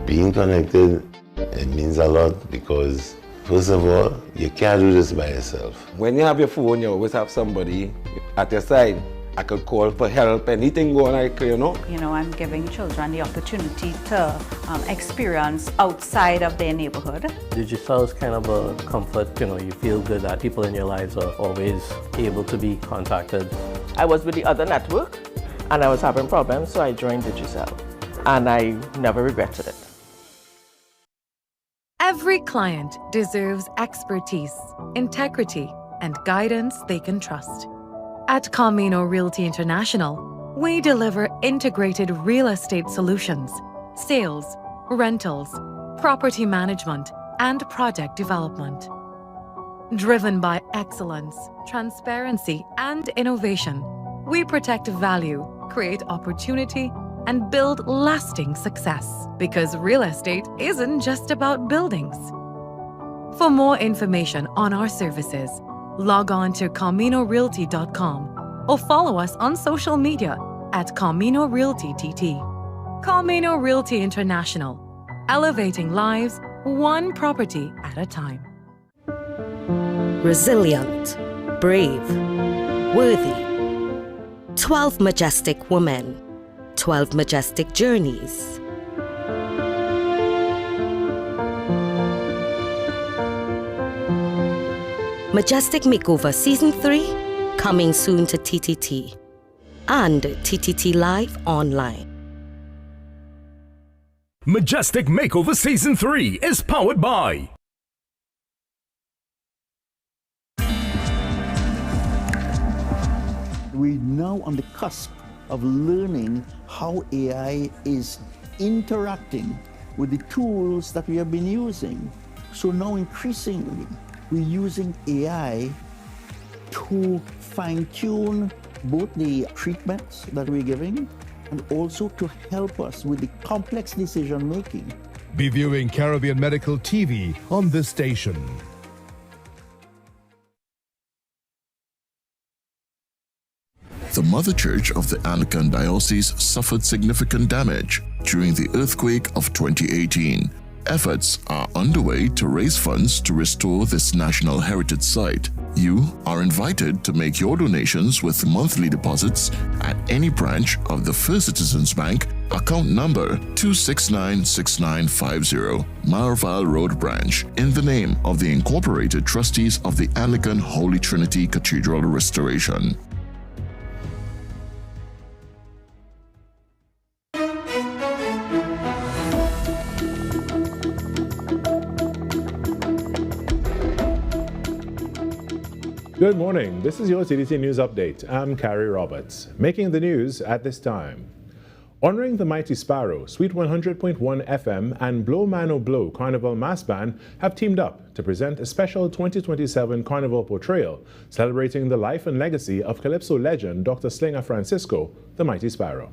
Being connected, it means a lot because first of all, you can't do this by yourself. When you have your phone, you always have somebody at your side. I could call for help, anything going on, I'm giving children the opportunity to experience outside of their neighborhood. Digital is kind of a comfort, you feel good that people in your lives are always able to be contacted. I was with the other network and I was having problems, so I joined Digicel. And I never regretted it. Every client deserves expertise, integrity, and guidance they can trust. At Camino Realty International, we deliver integrated real estate solutions, sales, rentals, property management, and project development. Driven by excellence, transparency, and innovation, we protect value, create opportunity, and build lasting success. Because real estate isn't just about buildings. For more information on our services, log on to CaminoRealty.com or follow us on social media at Camino Realty TT. Camino Realty International, elevating lives one property at a time. Resilient, brave, worthy. 12 majestic women, 12 majestic journeys. Majestic Makeover Season 3, coming soon to TTT and TTT Live Online. Majestic Makeover Season 3 is powered by We're now on the cusp of learning how AI is interacting with the tools that we have been using. So now increasingly, we're using AI to fine-tune both the treatments that we're giving and also to help us with the complex decision-making. Be viewing Caribbean Medical TV on this station. The Mother Church of the Anglican Diocese suffered significant damage during the earthquake of 2018. Efforts are underway to raise funds to restore this national heritage site. You are invited to make your donations with monthly deposits at any branch of the First Citizens Bank, account number 2696950, Marval Road Branch, in the name of the Incorporated Trustees of the Anglican Holy Trinity Cathedral Restoration. Good morning. This is your TTT News Update. I'm Carrie Roberts. Making the news at this time. Honoring the Mighty Sparrow, Sweet 100.1 FM and Blow Man O Blow Carnival Mass Band have teamed up to present a special 2027 Carnival portrayal celebrating the life and legacy of Calypso legend Dr. Slinger Francisco, the Mighty Sparrow.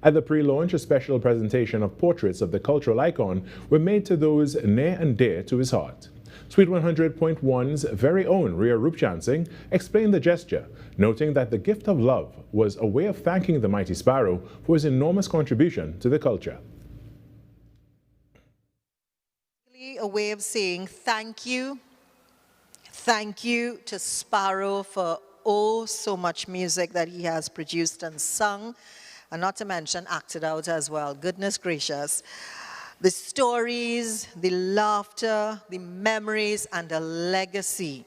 At the pre-launch, a special presentation of portraits of the cultural icon were made to those near and dear to his heart. Sweet 100.1's very own Rhea Rupchansing explained the gesture, noting that the gift of love was a way of thanking the Mighty Sparrow for his enormous contribution to the culture. A way of saying thank you to Sparrow for so much music that he has produced and sung, and not to mention acted out as well. Goodness gracious. The stories, the laughter, the memories, and the legacy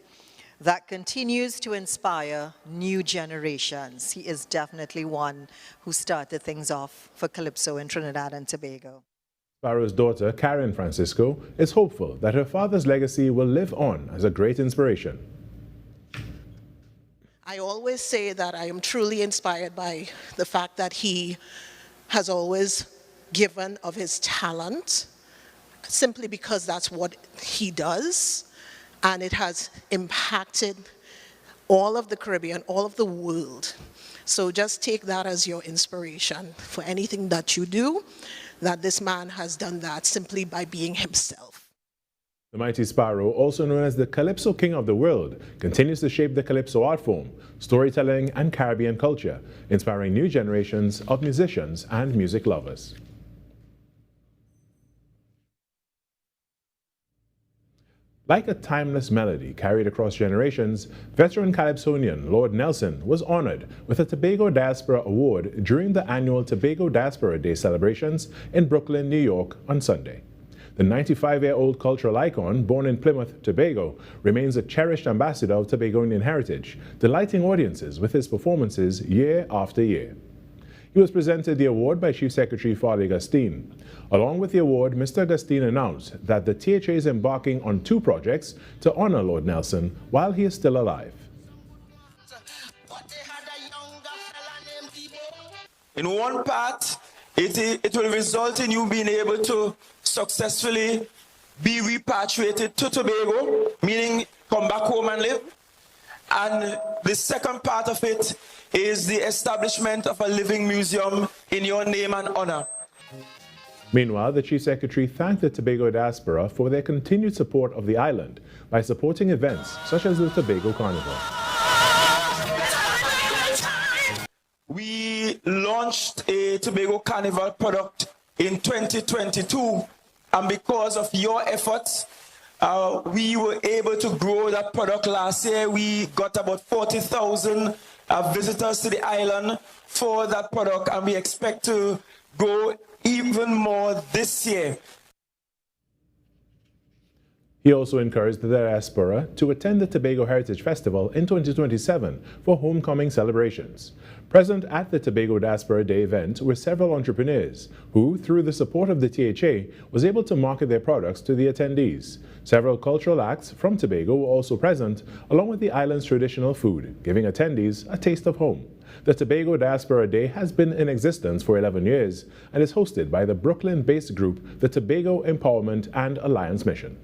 that continues to inspire new generations. He is definitely one who started things off for Calypso in Trinidad and Tobago. Sparrow's daughter, Karen Francisco, is hopeful that her father's legacy will live on as a great inspiration. I always say that I am truly inspired by the fact that he has always given of his talent, simply because that's what he does, and it has impacted all of the Caribbean, all of the world. So just take that as your inspiration for anything that you do, that this man has done that simply by being himself. The Mighty Sparrow, also known as the Calypso King of the World, continues to shape the Calypso art form, storytelling, and Caribbean culture, inspiring new generations of musicians and music lovers. Like a timeless melody carried across generations, veteran Calypsonian Lord Nelson was honored with a Tobago Diaspora Award during the annual Tobago Diaspora Day celebrations in Brooklyn, New York on Sunday. The 95-year-old cultural icon, born in Plymouth, Tobago, remains a cherished ambassador of Tobagonian heritage, delighting audiences with his performances year after year. He was presented the award by Chief Secretary Farley Gustine. Along with the award, Mr. Gustine announced that the THA is embarking on 2 projects to honor Lord Nelson while he is still alive. In one part, it will result in you being able to successfully be repatriated to Tobago, meaning come back home and live. And the second part of it is the establishment of a living museum in your name and honor. Meanwhile, the Chief Secretary thanked the Tobago diaspora for their continued support of the island by supporting events such as the Tobago Carnival. We launched a Tobago Carnival product in 2022, and because of your efforts, we were able to grow that product. Last year, we got about 40,000 visitors to the island for that product, and we expect to grow even more this year. He also encouraged the diaspora to attend the Tobago Heritage Festival in 2027 for homecoming celebrations. Present at the Tobago Diaspora Day event were several entrepreneurs who, through the support of the THA, was able to market their products to the attendees. Several cultural acts from Tobago were also present, along with the island's traditional food, giving attendees a taste of home. The Tobago Diaspora Day has been in existence for 11 years and is hosted by the Brooklyn-based group, the Tobago Empowerment and Alliance Mission.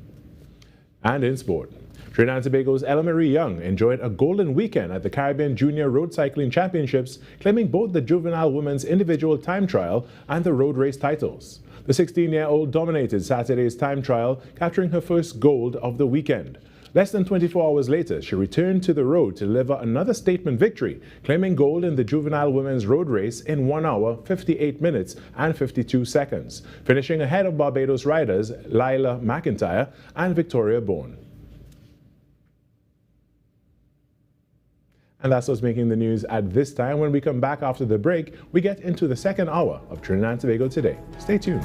And in sport, Trinidad and Tobago's Ella Marie Young enjoyed a golden weekend at the Caribbean Junior Road Cycling Championships, claiming both the juvenile women's individual time trial and the road race titles. The 16-year-old dominated Saturday's time trial, capturing her first gold of the weekend. Less than 24 hours later, she returned to the road to deliver another statement victory, claiming gold in the juvenile women's road race in 1 hour, 58 minutes and 52 seconds, finishing ahead of Barbados riders Lila McIntyre and Victoria Bourne. And that's what's making the news at this time. When we come back after the break, we get into the second hour of Trinidad and Tobago Today. Stay tuned.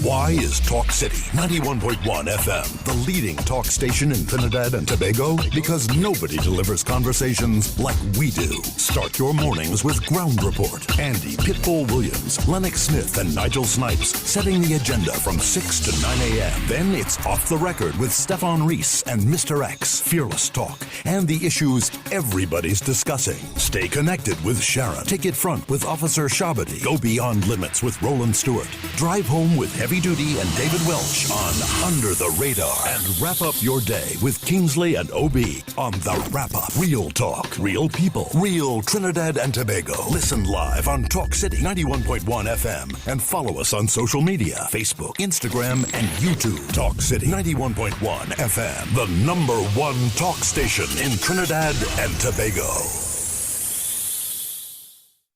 Why is Talk City 91.1 FM the leading talk station in Trinidad and Tobago? Because nobody delivers conversations like we do. Start your mornings with Ground Report. Andy Pitbull Williams, Lennox Smith, and Nigel Snipes setting the agenda from 6 to 9 a.m. Then it's Off the Record with Stefan Reese and Mr. X, Fearless Talk, and the issues everybody's discussing. Stay connected with Sharon. Take it front with Officer Shabadi. Go beyond limits with Roland Stewart. Drive home with Heavy Duty and David Welch on Under the Radar. And wrap up your day with Kingsley and OB on The Wrap Up. Real talk, real people, real Trinidad and Tobago. Listen live on Talk City 91.1 FM and follow us on social media, Facebook, Instagram, and YouTube. Talk City 91.1 FM, the #1 talk station in Trinidad and Tobago.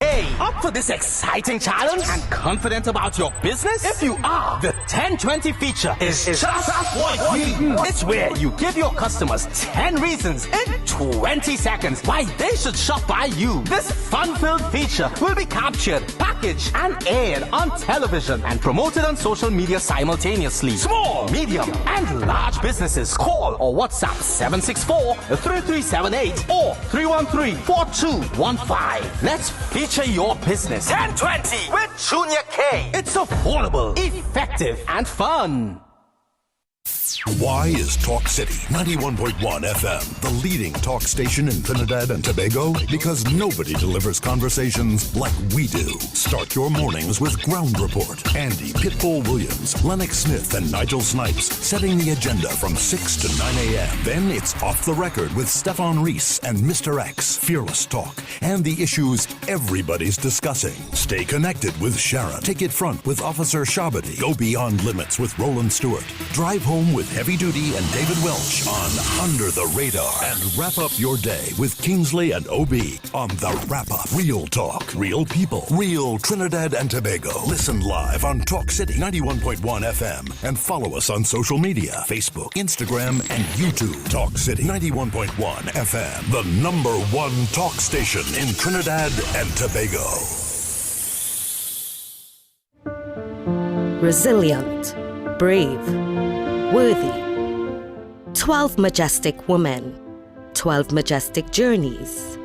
Hey, up for this exciting challenge and confident about your business? If you are, the 10-20 feature is just what you need. It's where you give your customers 10 reasons in 20 seconds why they should shop by you. This fun-filled feature will be captured, packaged, and aired on television and promoted on social media simultaneously. Small, medium, and large businesses call or WhatsApp 764-3378 or 313-4215. Let's feature your business. 1020 with Junior K. It's affordable, effective, and fun. Why is Talk City 91.1 FM the leading talk station in Trinidad and Tobago? Because nobody delivers conversations like we do. Start your mornings with Ground Report. Andy Pitbull Williams, Lennox Smith, and Nigel Snipes setting the agenda from 6 to 9 a.m. Then it's Off the Record with Stefan Reese and Mr. X, Fearless Talk, and the issues everybody's discussing. Stay connected with Sharon. Take it front with Officer Shabadi. Go beyond limits with Roland Stewart. Drive home with Heavy Duty and David Welch on Under the Radar. And wrap up your day with Kingsley and OB on The Wrap Up. Real talk, real people, real Trinidad and Tobago. Listen live on Talk City 91.1 FM and follow us on social media, Facebook, Instagram, and YouTube. Talk City 91.1 FM, the #1 talk station in Trinidad and Tobago. Resilient, brave, worthy. 12 majestic women, 12 majestic journeys.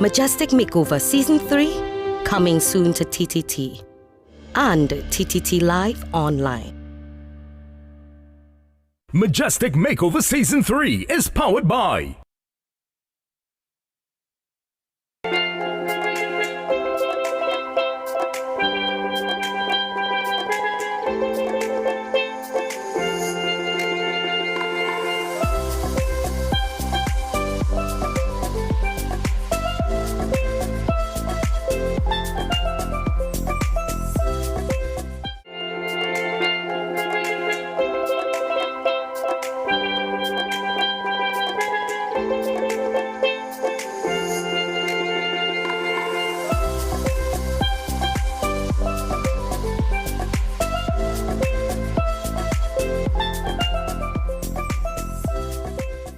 Majestic Makeover Season 3, coming soon to TTT and TTT Live online. Majestic Makeover Season 3 is powered by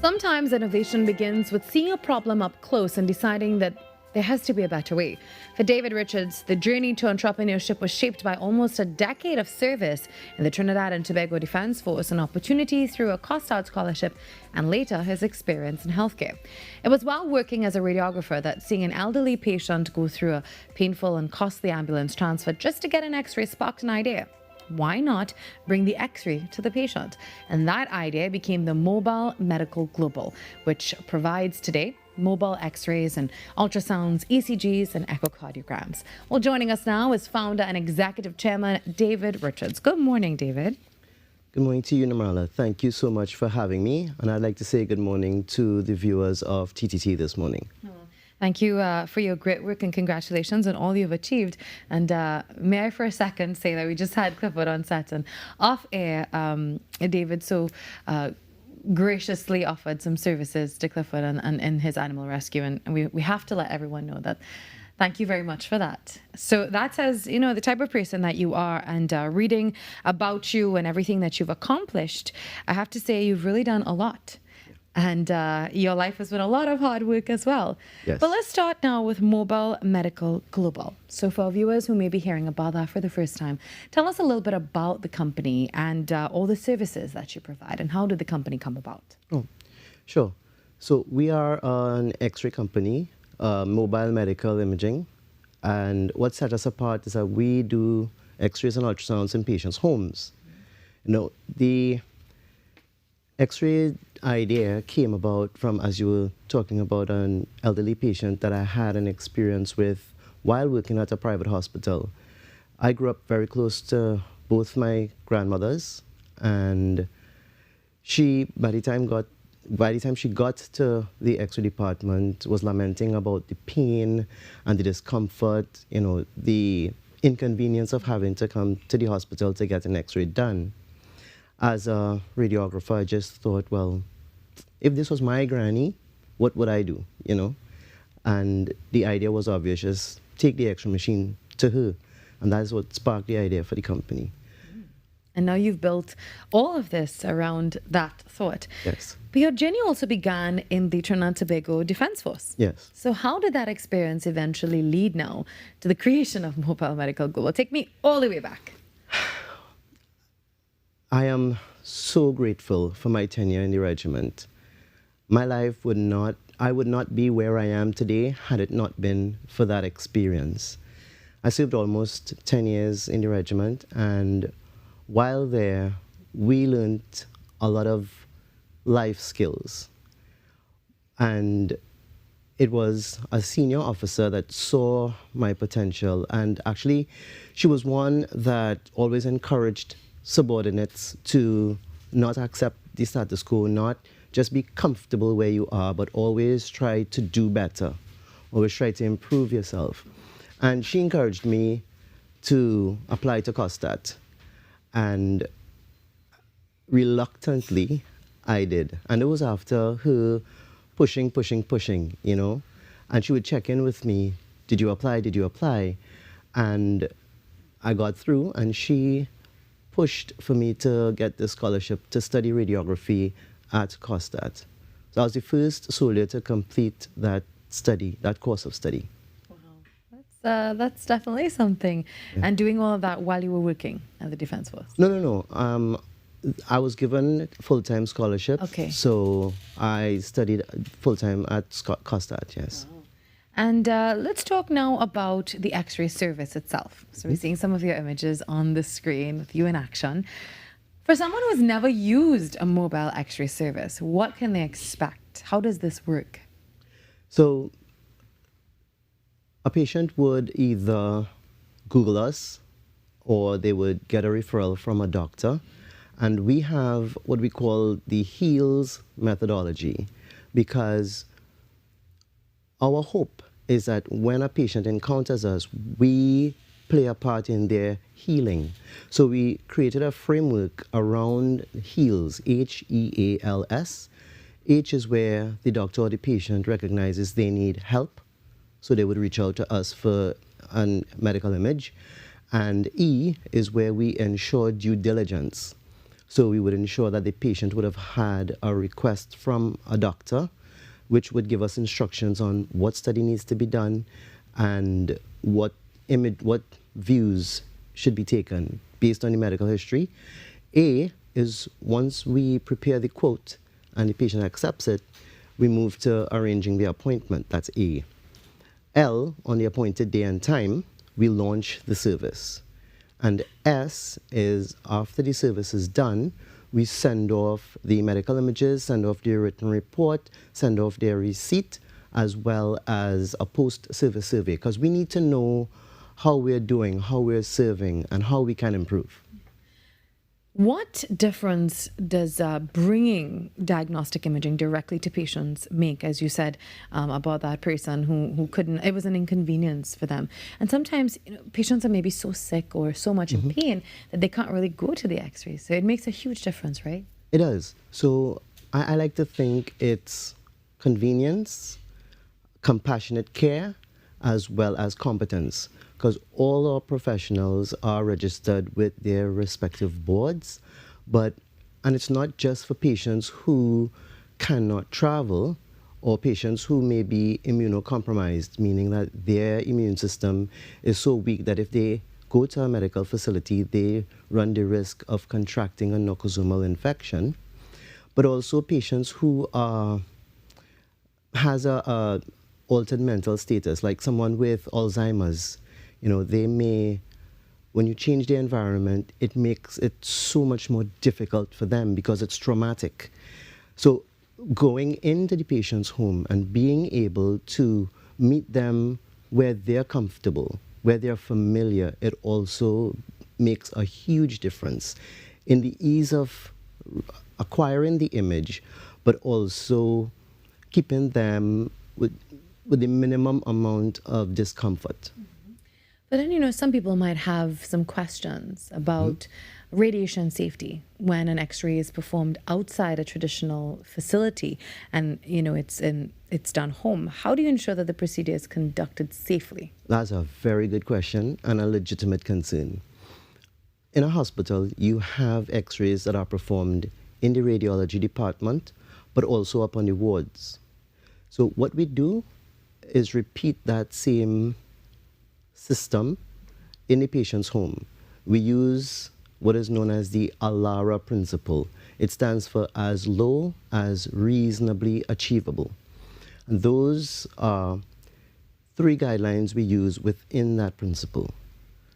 Sometimes innovation begins with seeing a problem up close and deciding that there has to be a better way. For David Richards, the journey to entrepreneurship was shaped by almost a decade of service in the Trinidad and Tobago Defence Force, an opportunity through a cost-out scholarship, and later his experience in healthcare. It was while working as a radiographer that seeing an elderly patient go through a painful and costly ambulance transfer just to get an X-ray sparked an idea. Why not bring the X-ray to the patient? And that idea became the Mobile Medical Global, which provides today mobile X-rays and ultrasounds, ECGs, and echocardiograms. Well, joining us now is founder and executive chairman David Richards. Good morning, David. Good morning to you, Virmala. Thank you so much for having me. And I'd like to say good morning to the viewers of TTT this morning. Thank you for your great work and congratulations on all you've achieved. And may I for a second say that we just had Clifford on set and off air, David so graciously offered some services to Clifford and in his animal rescue. And we have to let everyone know that. Thank you very much for that. So that says, you know, the type of person that you are, and reading about you and everything that you've accomplished, I have to say you've really done a lot. And your life has been a lot of hard work as well. Yes. But let's start now with Mobile Medical Global. So for our viewers who may be hearing about that for the first time, tell us a little bit about the company and all the services that you provide, and how did the company come about? Oh, sure. So we are an X-ray company, mobile medical imaging. And what set us apart is that we do X-rays and ultrasounds in patients' homes. You know, the X-ray idea came about from, as you were talking about, an elderly patient that I had an experience with while working at a private hospital. I grew up very close to both my grandmothers, and she, by the time she got to the X-ray department, was lamenting about the pain and the discomfort, you know, the inconvenience of having to come to the hospital to get an X-ray done. As a radiographer, I just thought, well, if this was my granny, what would I do, you know? And the idea was obvious, just take the X-ray machine to her. And that's what sparked the idea for the company. And now you've built all of this around that thought. Yes. But your journey also began in the Trinidad and Tobago Defence Force. Yes. So how did that experience eventually lead now to the creation of Mobile Medical Global? Take me all the way back. I am so grateful for my tenure in the regiment. My life I would not be where I am today had it not been for that experience. I served almost 10 years in the regiment, and while there, we learned a lot of life skills. And it was a senior officer that saw my potential, and actually she was one that always encouraged subordinates to not accept the status quo, not just be comfortable where you are, but always try to do better, always try to improve yourself. And she encouraged me to apply to COSTAT, and reluctantly I did. And it was after her pushing, you know, and she would check in with me, did you apply, did you apply? And I got through, and she pushed for me to get the scholarship to study radiography at COSTAT. So I was the first soldier to complete that study, that course of study. Wow, that's definitely something. Yeah. And doing all of that while you were working at the Defence Force? No. I was given full-time scholarship. Okay. So I studied full-time at COSTAT, yes. Wow. And let's talk now about the X-ray service itself. So we're seeing some of your images on the screen with you in action. For someone who has never used a mobile X-ray service, what can they expect? How does this work? So a patient would either Google us, or they would get a referral from a doctor. And we have what we call the HEALS methodology, because our hope is that when a patient encounters us, we play a part in their healing. So we created a framework around HEALS, H-E-A-L-S. H is where the doctor or the patient recognizes they need help, so they would reach out to us for a medical image. And E is where we ensure due diligence. So we would ensure that the patient would have had a request from a doctor, which would give us instructions on what study needs to be done and what views should be taken based on the medical history. A is once we prepare the quote and the patient accepts it, we move to arranging the appointment. That's A. L, on the appointed day and time, we launch the service. And S is after the service is done, we send off the medical images, send off their written report, send off their receipt, as well as a post-service survey, because we need to know how we're doing, how we're serving, and how we can improve. What difference does bringing diagnostic imaging directly to patients make, as you said about that person who couldn't, it was an inconvenience for them. And sometimes patients are maybe so sick or so much in pain that they can't really go to the X-rays. So it makes a huge difference, right? It does. So I like to think it's convenience, compassionate care, as well as competence. Because all our professionals are registered with their respective boards, and it's not just for patients who cannot travel, or patients who may be immunocompromised, meaning that their immune system is so weak that if they go to a medical facility, they run the risk of contracting a nosocomial infection. But also patients who has a altered mental status, like someone with Alzheimer's. You know, they may, when you change their environment, it makes it so much more difficult for them because it's traumatic. So going into the patient's home and being able to meet them where they're comfortable, where they're familiar, it also makes a huge difference in the ease of acquiring the image, but also keeping them with the minimum amount of discomfort. But then, you know, some people might have some questions about radiation safety when an X-ray is performed outside a traditional facility and, you know, it's done home. How do you ensure that the procedure is conducted safely? That's a very good question and a legitimate concern. In a hospital, you have X-rays that are performed in the radiology department, but also up on the wards. So what we do is repeat that same system in the patient's home. We use what is known as the ALARA principle. It stands for as low as reasonably achievable. And those are 3 guidelines we use within that principle.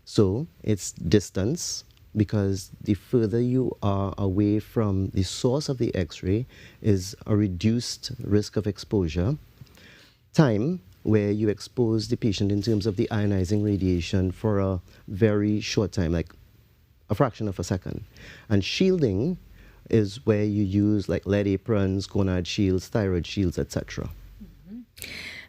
So it's distance, because the further you are away from the source of the X-ray is a reduced risk of exposure. Time, where you expose the patient in terms of the ionizing radiation for a very short time, like a fraction of a second. And shielding is where you use like lead aprons, gonad shields, thyroid shields, etc.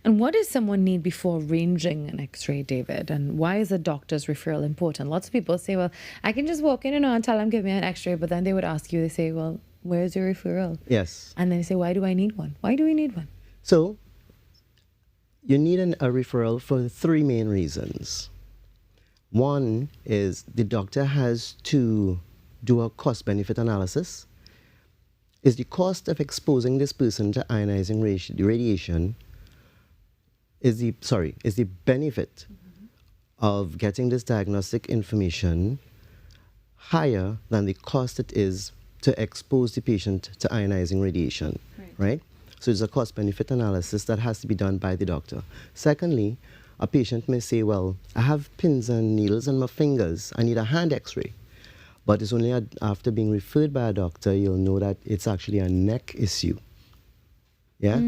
And what does someone need before arranging an X-ray, David? And why is a doctor's referral important? Lots of people say, well, I can just walk in and tell them, give me an X-ray, but then they would ask you, they say, well, where's your referral? Yes. And then they say, why do I need one? Why do we need one? So you need a referral for 3 main reasons. One is the doctor has to do a cost-benefit analysis. Is the cost of exposing this person to ionizing radiation, is the benefit of getting this diagnostic information higher than the cost it is to expose the patient to ionizing radiation, right? So it's a cost-benefit analysis that has to be done by the doctor. Secondly, a patient may say, well, I have pins and needles in my fingers, I need a hand X-ray. But it's only after being referred by a doctor, you'll know that it's actually a neck issue. Yeah?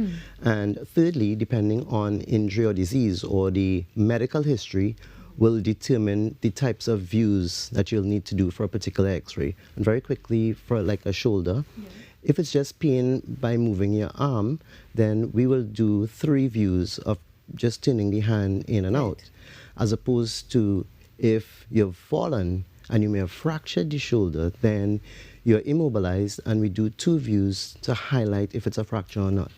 And thirdly, depending on injury or disease or the medical history, will determine the types of views that you'll need to do for a particular X-ray. And very quickly, for like a shoulder, if it's just pain by moving your arm, then we will do 3 views of just turning the hand in and out, as opposed to if you've fallen and you may have fractured the shoulder, then you're immobilized and we do 2 views to highlight if it's a fracture or not.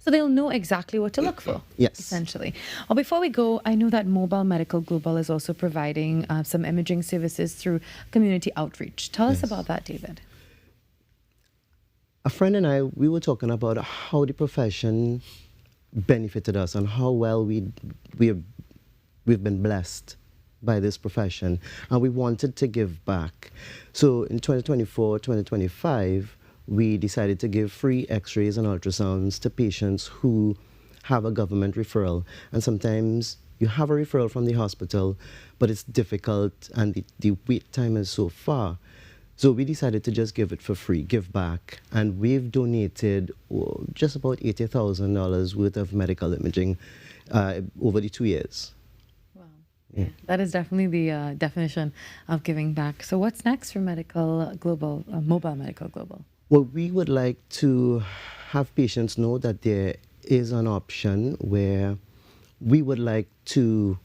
So they'll know exactly what to look for, essentially. Well, before we go, I know that Mobile Medical Global is also providing some imaging services through community outreach. Tell us about that, David. A friend and I, we were talking about how the profession benefited us and how well we've been blessed by this profession, and we wanted to give back. So in 2024, 2025, we decided to give free X-rays and ultrasounds to patients who have a government referral. And sometimes you have a referral from the hospital, but it's difficult and the wait time is so far. So we decided to just give it for free, give back. And we've donated just about $80,000 worth of medical imaging over the 2 years. Yeah, that is definitely the definition of giving back. So what's next for Medical Global, Mobile Medical Global? Well, we would like to have patients know that there is an option where we would like to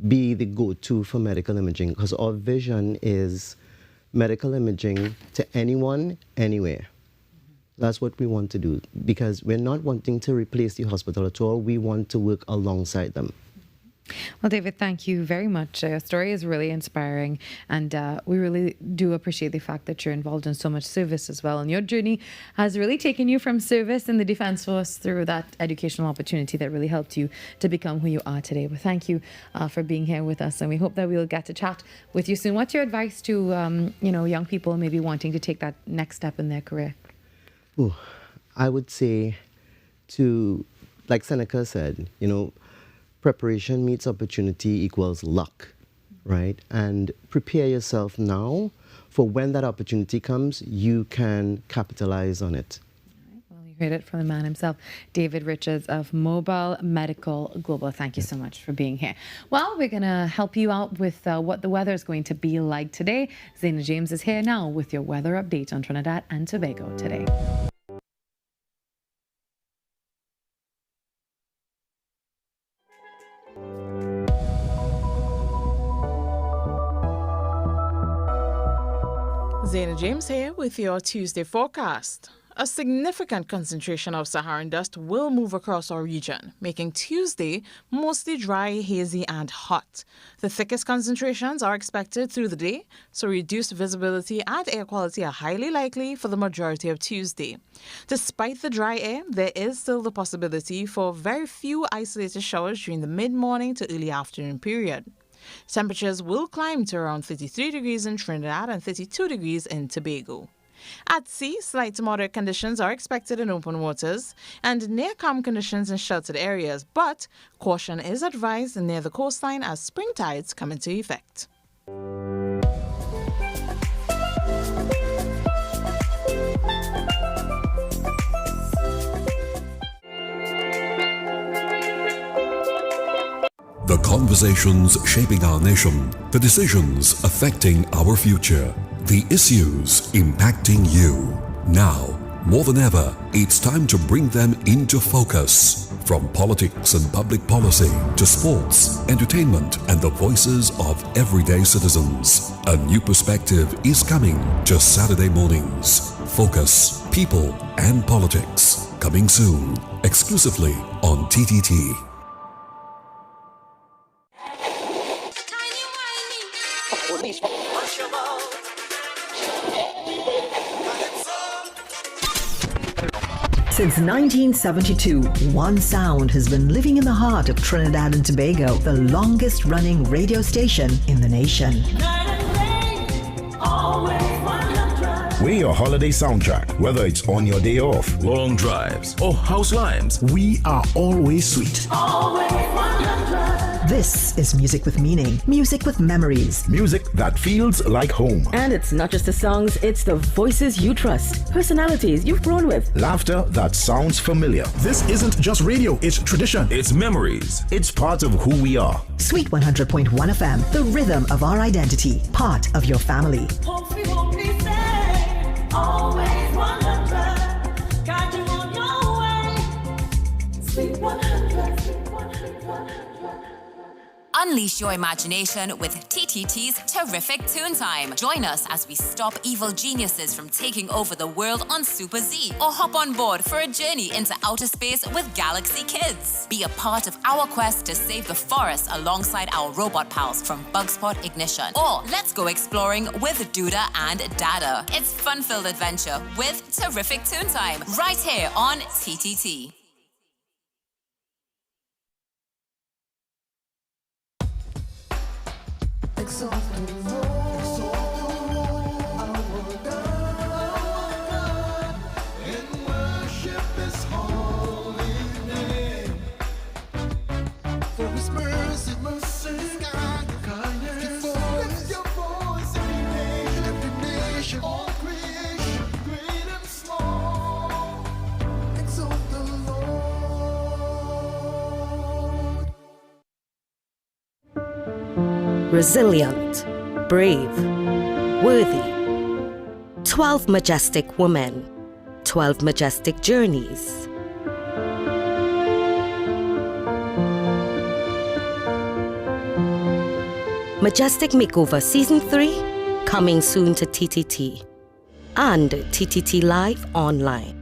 be the go-to for medical imaging, because our vision is medical imaging to anyone, anywhere. That's what we want to do, because we're not wanting to replace the hospital at all. We want to work alongside them. Well, David, thank you very much. Your story is really inspiring, and we really do appreciate the fact that you're involved in so much service as well. And your journey has really taken you from service in the Defence Force through that educational opportunity that really helped you to become who you are today. Well, thank you for being here with us, and we hope that we'll get to chat with you soon. What's your advice to young people maybe wanting to take that next step in their career? Ooh, I would say to, like Seneca said, preparation meets opportunity equals luck, right? And prepare yourself now for when that opportunity comes, you can capitalize on it. Well, you heard it from the man himself, David Richards of Mobile Medical Global. Thank you so much for being here. Well, we're going to help you out with what the weather is going to be like today. Zaina James is here now with your weather update on Trinidad and Tobago today. Zaina James here with your Tuesday forecast. A significant concentration of Saharan dust will move across our region, making Tuesday mostly dry, hazy, and hot. The thickest concentrations are expected through the day, so reduced visibility and air quality are highly likely for the majority of Tuesday. Despite the dry air, there is still the possibility for very few isolated showers during the mid-morning to early afternoon period. Temperatures will climb to around 33 degrees in Trinidad and 32 degrees in Tobago. At sea, slight to moderate conditions are expected in open waters and near calm conditions in sheltered areas, but caution is advised near the coastline as spring tides come into effect. The conversations shaping our nation, the decisions affecting our future, the issues impacting you. Now, more than ever, it's time to bring them into focus. From politics and public policy to sports, entertainment, and the voices of everyday citizens. A new perspective is coming to Saturday mornings. Focus, People and Politics. Coming soon, exclusively on TTT. Since 1972, one sound has been living in the heart of Trinidad and Tobago, the longest running radio station in the nation. We're your holiday soundtrack, whether it's on your day off, long drives, or house limes. We are always sweet. This is music with meaning, music with memories. Music that feels like home. And it's not just the songs, it's the voices you trust, personalities you've grown with. Laughter that sounds familiar. This isn't just radio, it's tradition. It's memories. It's part of who we are. Sweet 100.1 FM, the rhythm of our identity, part of your family. Always 100, guide you on your way. Sweet 100, sweet 100. Unleash your imagination with TTT's Terrific Tune Time. Join us as we stop evil geniuses from taking over the world on Super Z, or hop on board for a journey into outer space with Galaxy Kids. Be a part of our quest to save the forest alongside our robot pals from Bugspot Ignition. Or let's go exploring with Duda and Dada. It's fun-filled adventure with Terrific Tune Time right here on TTT. Resilient, brave, worthy. 12 majestic women, 12 majestic journeys. Majestic Makeover Season 3, coming soon to TTT and TTT Live Online.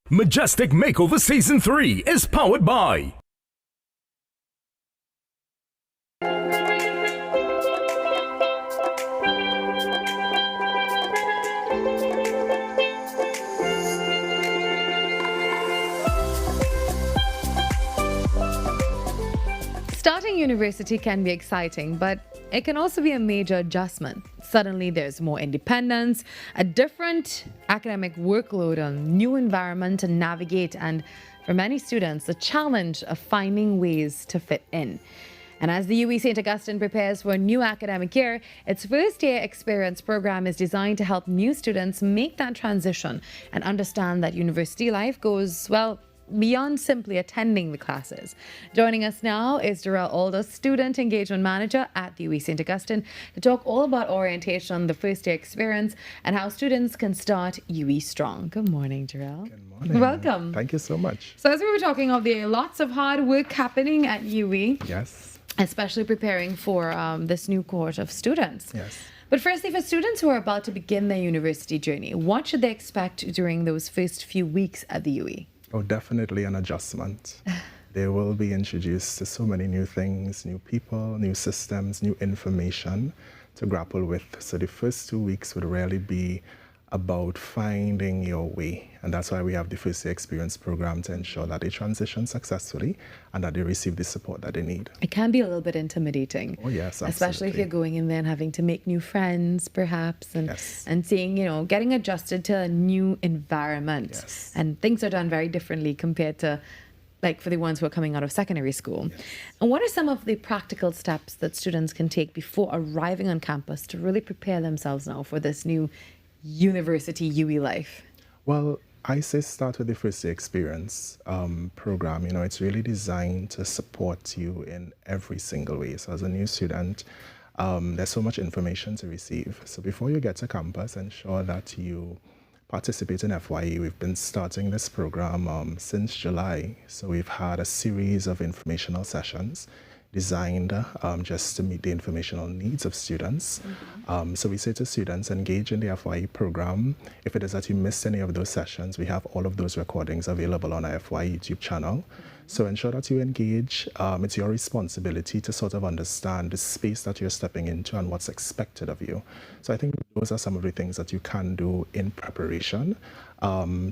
Majestic Makeover Season 3 is powered by Starting university can be exciting, but it can also be a major adjustment. Suddenly there's more independence, a different academic workload, a new environment to navigate, and for many students, the challenge of finding ways to fit in. And as the UWI St. Augustine prepares for a new academic year, its first year experience program is designed to help new students make that transition and understand that university life goes, well, beyond simply attending the classes. Joining us now is Darrell Aldous, Student Engagement Manager at the UWI St. Augustine, to talk all about orientation, the first year experience, and how students can start UWI strong. Good morning, Darrell. Good morning. Welcome. Thank you so much. So as we were talking of, there are lots of hard work happening at UWI. Yes. Especially preparing for this new cohort of students. Yes. But firstly, for students who are about to begin their university journey, what should they expect during those first few weeks at the UWI? Oh, definitely an adjustment. They will be introduced to so many new things, new people, new systems, new information to grapple with. So the first 2 weeks would really be about finding your way. And that's why we have the first year experience program, to ensure that they transition successfully and that they receive the support that they need. It can be a little bit intimidating. Oh, yes, absolutely. Especially if you're going in there and having to make new friends, perhaps, and seeing, getting adjusted to a new environment. Yes. And things are done very differently compared to, like, for the ones who are coming out of secondary school. Yes. And what are some of the practical steps that students can take before arriving on campus to really prepare themselves now for this new university UWI life? Well, I say start with the first year experience program. It's really designed to support you in every single way. So as a new student, there's so much information to receive. So before you get to campus, ensure that you participate in FYE. We've been starting this program since July. So we've had a series of informational sessions designed just to meet the informational needs of students. So we say to students, engage in the FYE program. If it is that you missed any of those sessions, we have all of those recordings available on our FYE YouTube channel. So ensure that you engage. It's your responsibility to sort of understand the space that you're stepping into and what's expected of you. So I think those are some of the things that you can do in preparation.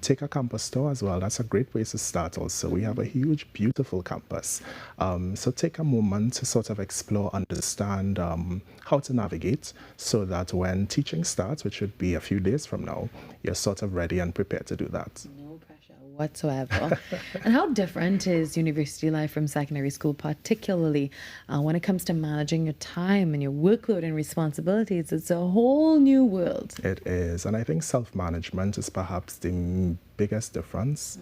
Take a campus tour as well. That's a great place to start also. We have a huge, beautiful campus. So take a moment to sort of explore, understand how to navigate, so that when teaching starts, which should be a few days from now, you're sort of ready and prepared to do that. No pressure whatsoever. And how different is university life from secondary school, particularly when it comes to managing your time and your workload and responsibilities? It's a whole new world. It is. And I think self-management is perhaps the biggest difference.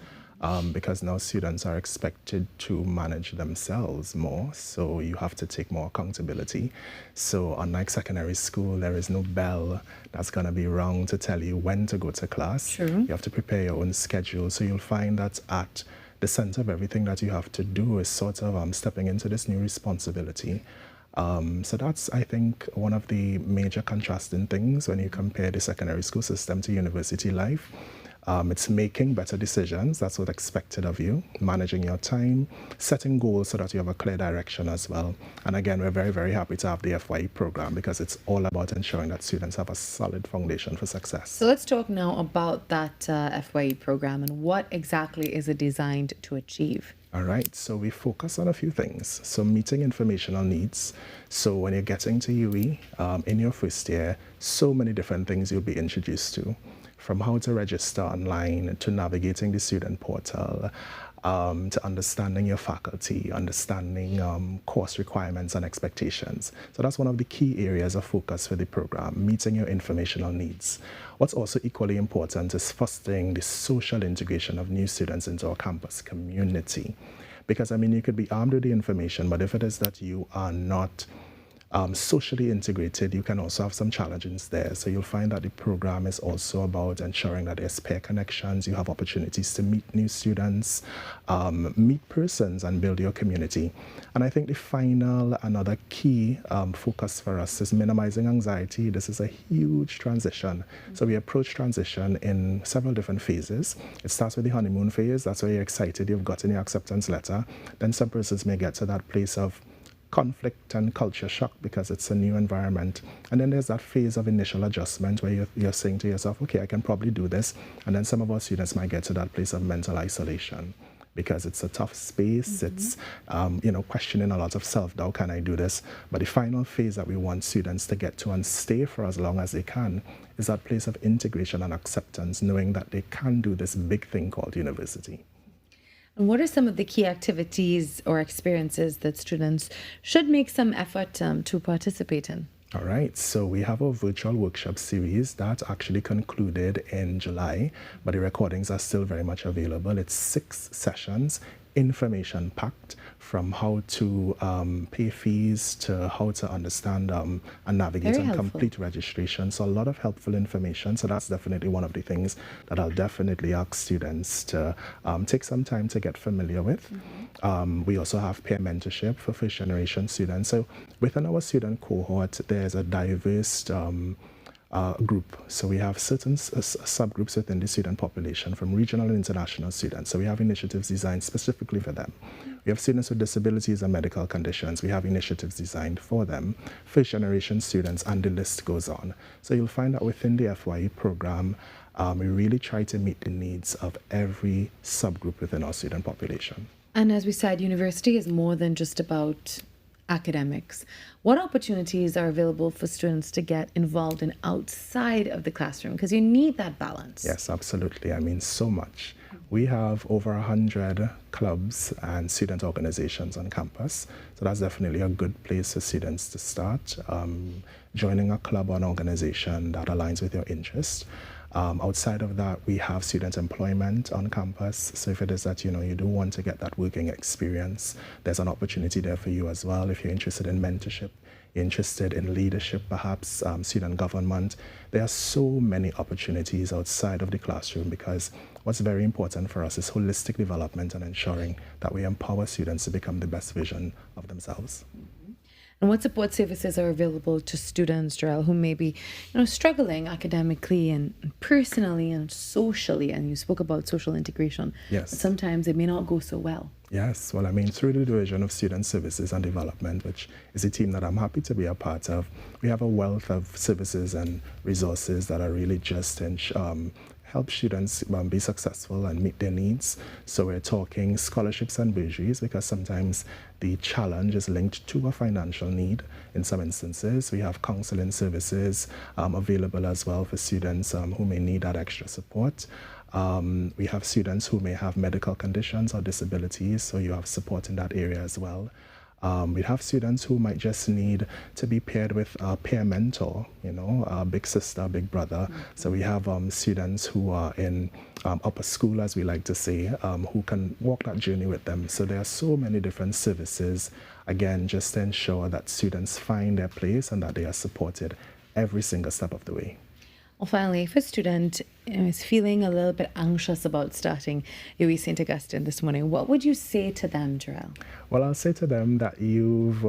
Because now students are expected to manage themselves more, so you have to take more accountability. So unlike secondary school, there is no bell that's going to be rung to tell you when to go to class. True. You have to prepare your own schedule, so you'll find that at the center of everything that you have to do is sort of stepping into this new responsibility. So that's, I think, one of the major contrasting things when you compare the secondary school system to university life. It's making better decisions. That's what's expected of you. Managing your time, setting goals so that you have a clear direction as well. And again, we're very, very happy to have the FYE program because it's all about ensuring that students have a solid foundation for success. So let's talk now about that FYE program and what exactly is it designed to achieve? All right, so we focus on a few things. So meeting informational needs. So when you're getting to UWI in your first year, so many different things you'll be introduced to. From how to register online, to navigating the student portal, to understanding your faculty, understanding course requirements and expectations. So that's one of the key areas of focus for the program, meeting your informational needs. What's also equally important is fostering the social integration of new students into our campus community. Because, I mean, you could be armed with the information, but if it is that you are not socially integrated, you can also have some challenges there. So you'll find that the program is also about ensuring that there's peer connections, you have opportunities to meet new students, meet persons and build your community. And I think the final, another key focus for us is minimizing anxiety. This is a huge transition. So we approach transition in several different phases. It starts with the honeymoon phase. That's where you're excited, you've gotten your acceptance letter. Then some persons may get to that place of conflict and culture shock because it's a new environment. And then there's that phase of initial adjustment where you're saying to yourself, okay, I can probably do this. And then some of our students might get to that place of mental isolation because it's a tough space. It's, questioning a lot of self-doubt, can I do this? But the final phase that we want students to get to and stay for as long as they can is that place of integration and acceptance, knowing that they can do this big thing called university. And what are some of the key activities or experiences that students should make some effort to participate in? All right, so we have a virtual workshop series that actually concluded in July, but the recordings are still very much available. It's 6 sessions, information packed, from how to pay fees to how to understand and navigate and complete registration. So a lot of helpful information. So that's definitely one of the things that I'll definitely ask students to take some time to get familiar with. We also have peer mentorship for first generation students. So within our student cohort, there's a diverse group. So we have certain subgroups within the student population from regional and international students. So we have initiatives designed specifically for them. We have students with disabilities and medical conditions. We have initiatives designed for them, first generation students, and the list goes on. So you'll find that within the FYE program, we really try to meet the needs of every subgroup within our student population. And as we said, university is more than just about academics. What opportunities are available for students to get involved in outside of the classroom? Because you need that balance. Yes, absolutely. I mean, so much. We have over 100 clubs and student organizations on campus. So that's definitely a good place for students to start. Joining a club or an organization that aligns with your interests. Outside of that, we have student employment on campus. So if it is that, you do want to get that working experience, there's an opportunity there for you as well. If you're interested in mentorship, you're interested in leadership, perhaps student government, there are so many opportunities outside of the classroom, because what's very important for us is holistic development and ensuring that we empower students to become the best version of themselves. And what support services are available to students, Jarrell, who may be, struggling academically and personally and socially? And you spoke about social integration. Yes. But sometimes it may not go so well. Yes, well, I mean, through the Division of Student Services and Development, which is a team that I'm happy to be a part of, we have a wealth of services and resources that are really just help students be successful and meet their needs. So we're talking scholarships and bursaries, because sometimes the challenge is linked to a financial need. In some instances, we have counseling services available as well for students who may need that extra support. We have students who may have medical conditions or disabilities, so you have support in that area as well. We have students who might just need to be paired with a peer mentor, a big sister, big brother. So we have students who are in upper school, as we like to say, who can walk that journey with them. So there are so many different services, again, just to ensure that students find their place and that they are supported every single step of the way. Well, finally, if a student is feeling a little bit anxious about starting UWI St. Augustine this morning, what would you say to them, Jarrell? Well, I'll say to them that you've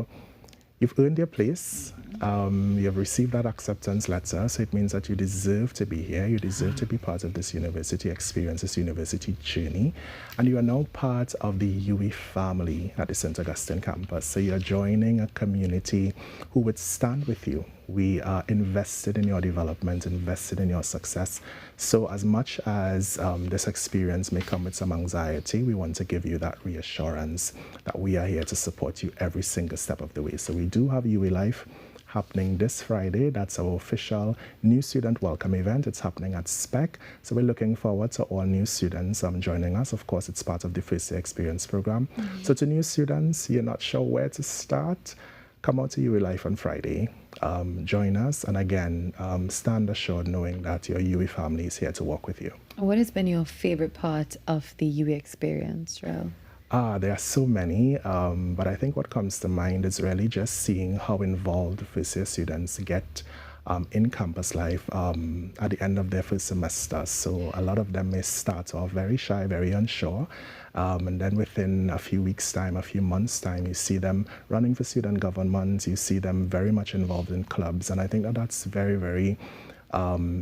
earned your place. You've received that acceptance letter, so it means that you deserve to be here. You deserve to be part of this university experience, this university journey, and you are now part of the UWI family at the St. Augustine campus. So you're joining a community who would stand with you. We are invested in your development, invested in your success. So as much as this experience may come with some anxiety, we want to give you that reassurance that we are here to support you every single step of the way. So we do have UWI Life happening this Friday. That's our official new student welcome event. It's happening at SPEC. So we're looking forward to all new students joining us. Of course, it's part of the First Year Experience program. So to new students, you're not sure where to start, come out to UWI Life on Friday. Join us, and again, stand assured knowing that your UWI family is here to work with you. What has been your favorite part of the UWI experience, Jarrell? There are so many, but I think what comes to mind is really just seeing how involved first-year students get in campus life at the end of their first semester. So a lot of them may start off very shy, very unsure, and then within a few weeks' time, a few months' time, you see them running for student government, you see them very much involved in clubs, and I think that that's very, very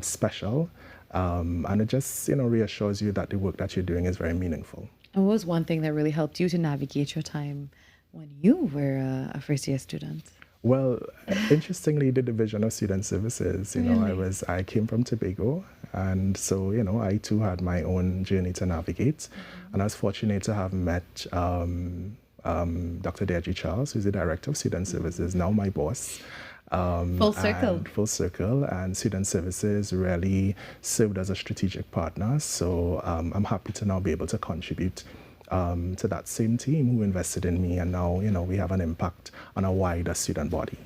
special, and it just reassures you that the work that you're doing is very meaningful. And what was one thing that really helped you to navigate your time when you were a first-year student? Well, interestingly, the Division of Student Services, you know, I came from Tobago, and so, you know, I too had my own journey to navigate, and I was fortunate to have met Dr. Deirdre Charles, who's the Director of Student Services, now my boss. Full circle. Full circle, and Student Services really served as a strategic partner, so I'm happy to now be able to contribute to that same team who invested in me, and now, you know, we have an impact on a wider student body.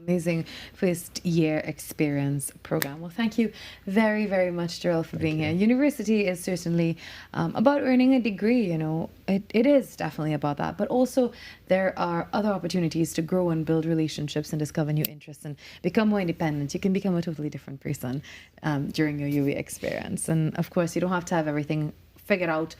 Amazing first year experience program. Well, thank you very, very much, Gerald, for being here. University is certainly about earning a degree, you know. It is definitely about that, but also there are other opportunities to grow and build relationships and discover new interests and become more independent. You can become a totally different person during your UWI experience. And of course, you don't have to have everything figured out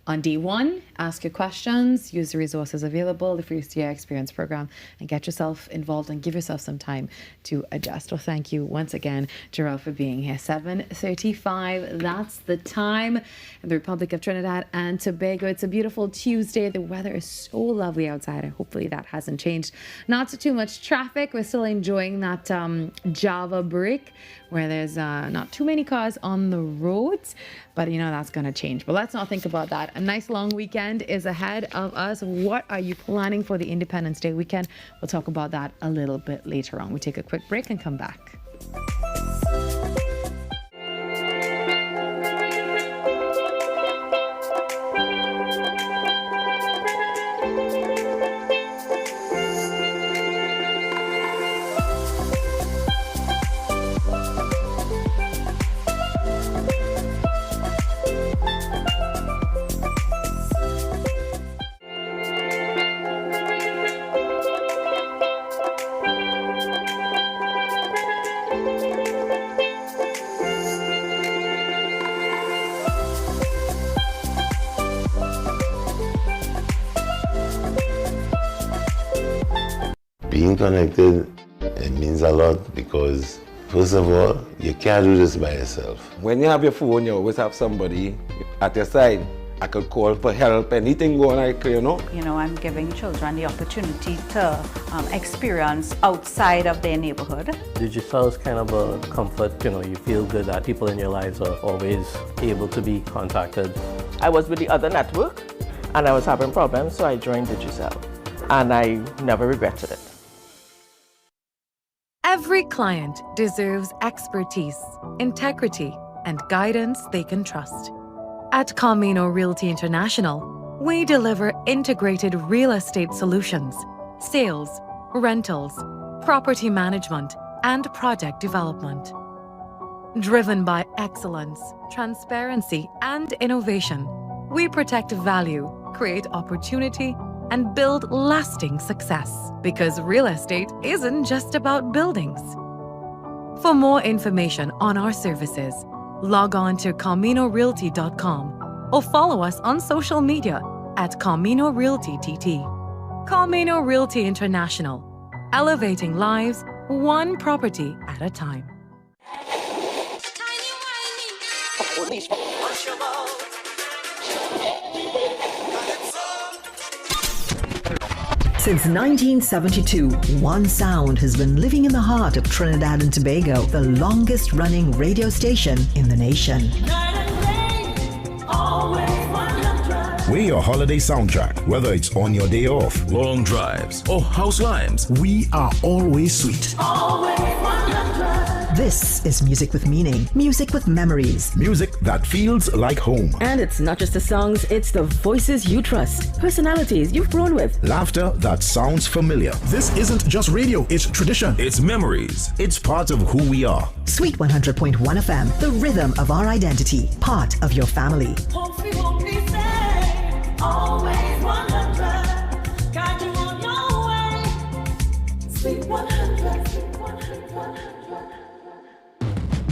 on day one. Ask your questions, use the resources available, the first year experience program, and get yourself involved and give yourself some time to adjust. Well, thank you once again, Gerald, for being here. 7:35, that's the time in the Republic of Trinidad and Tobago. It's a beautiful Tuesday. The weather is so lovely outside, and hopefully that hasn't changed. Not too much traffic. We're still enjoying that Java break where there's not too many cars on the roads, but you know that's going to change. But let's not think about that. A nice long weekend is ahead of us. What are you planning for the Independence Day weekend? We'll talk about that a little bit later on. We take a quick break and come back. Being connected, it means a lot because, first of all, you can't do this by yourself. When you have your phone, you always have somebody at your side. I could call for help, anything going on, you know. You know, I'm giving children the opportunity to experience outside of their neighborhood. Digital is kind of a comfort, you know, you feel good that people in your lives are always able to be contacted. I was with the other network and I was having problems, so I joined Digicel and I never regretted it. Every client deserves expertise, integrity, and guidance they can trust. At Camino Realty International, we deliver integrated real estate solutions, sales, rentals, property management, and project development. Driven by excellence, transparency, and innovation, we protect value, create opportunity, and build lasting success. Because real estate isn't just about buildings. For more information on our services, log on to CaminoRealty.com or follow us on social media at Camino Realty TT. Camino Realty International, elevating lives one property at a time. Since 1972, one sound has been living in the heart of Trinidad and Tobago, the longest running radio station in the nation. We're your holiday soundtrack. Whether it's on your day off, long drives, or house limes, we are always sweet. This is music with meaning, music with memories. Music that feels like home. And it's not just the songs, it's the voices you trust, personalities you've grown with. Laughter that sounds familiar. This isn't just radio, it's tradition. It's memories. It's part of who we are. Sweet 100.1 FM, the rhythm of our identity, part of your family. Always 100, guide you on your way. Sweet 100, sweet 100.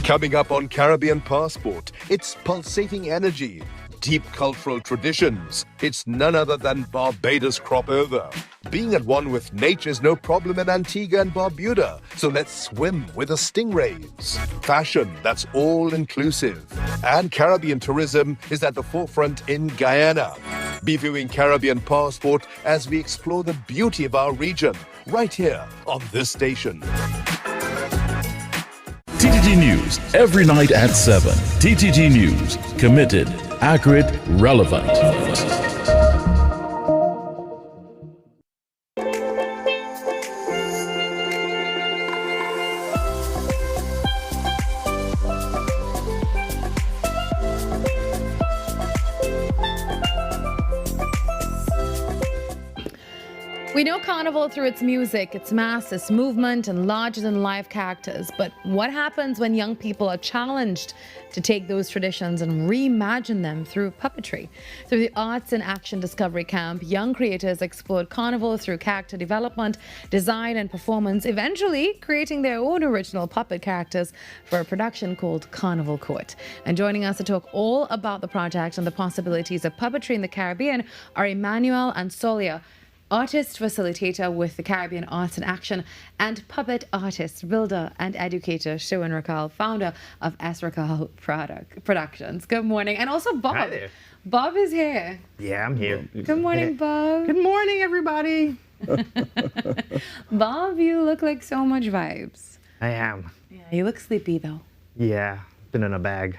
Coming up on Caribbean Passport, it's pulsating energy, deep cultural traditions. It's none other than Barbados crop over. Being at one with nature's no problem in Antigua and Barbuda, so let's swim with the stingrays. Fashion that's all inclusive. And Caribbean tourism is at the forefront in Guyana. Be viewing Caribbean Passport as we explore the beauty of our region, right here on this station. TTT News, every night at 7. TTT News, committed, accurate, relevant. We know Carnival through its music, its mass, its movement, and larger-than-life characters. But what happens when young people are challenged to take those traditions and reimagine them through puppetry? Through the Arts in Action Discovery Camp, young creators explored Carnival through character development, design, and performance, eventually creating their own original puppet characters for a production called Carnival Court. And joining us to talk all about the project and the possibilities of puppetry in the Caribbean are Emmanuel and Solia, artist facilitator with the Caribbean Arts in Action, and puppet artist, builder, and educator, Sherwin Rakal, founder of S. Rakal Productions. Good morning. And also Bob. Hi there. Bob is here. Yeah, I'm here. Good morning, Bob. Good morning, everybody. Bob, you look like so much vibes. I am. Yeah, you look sleepy though. Yeah, been in a bag.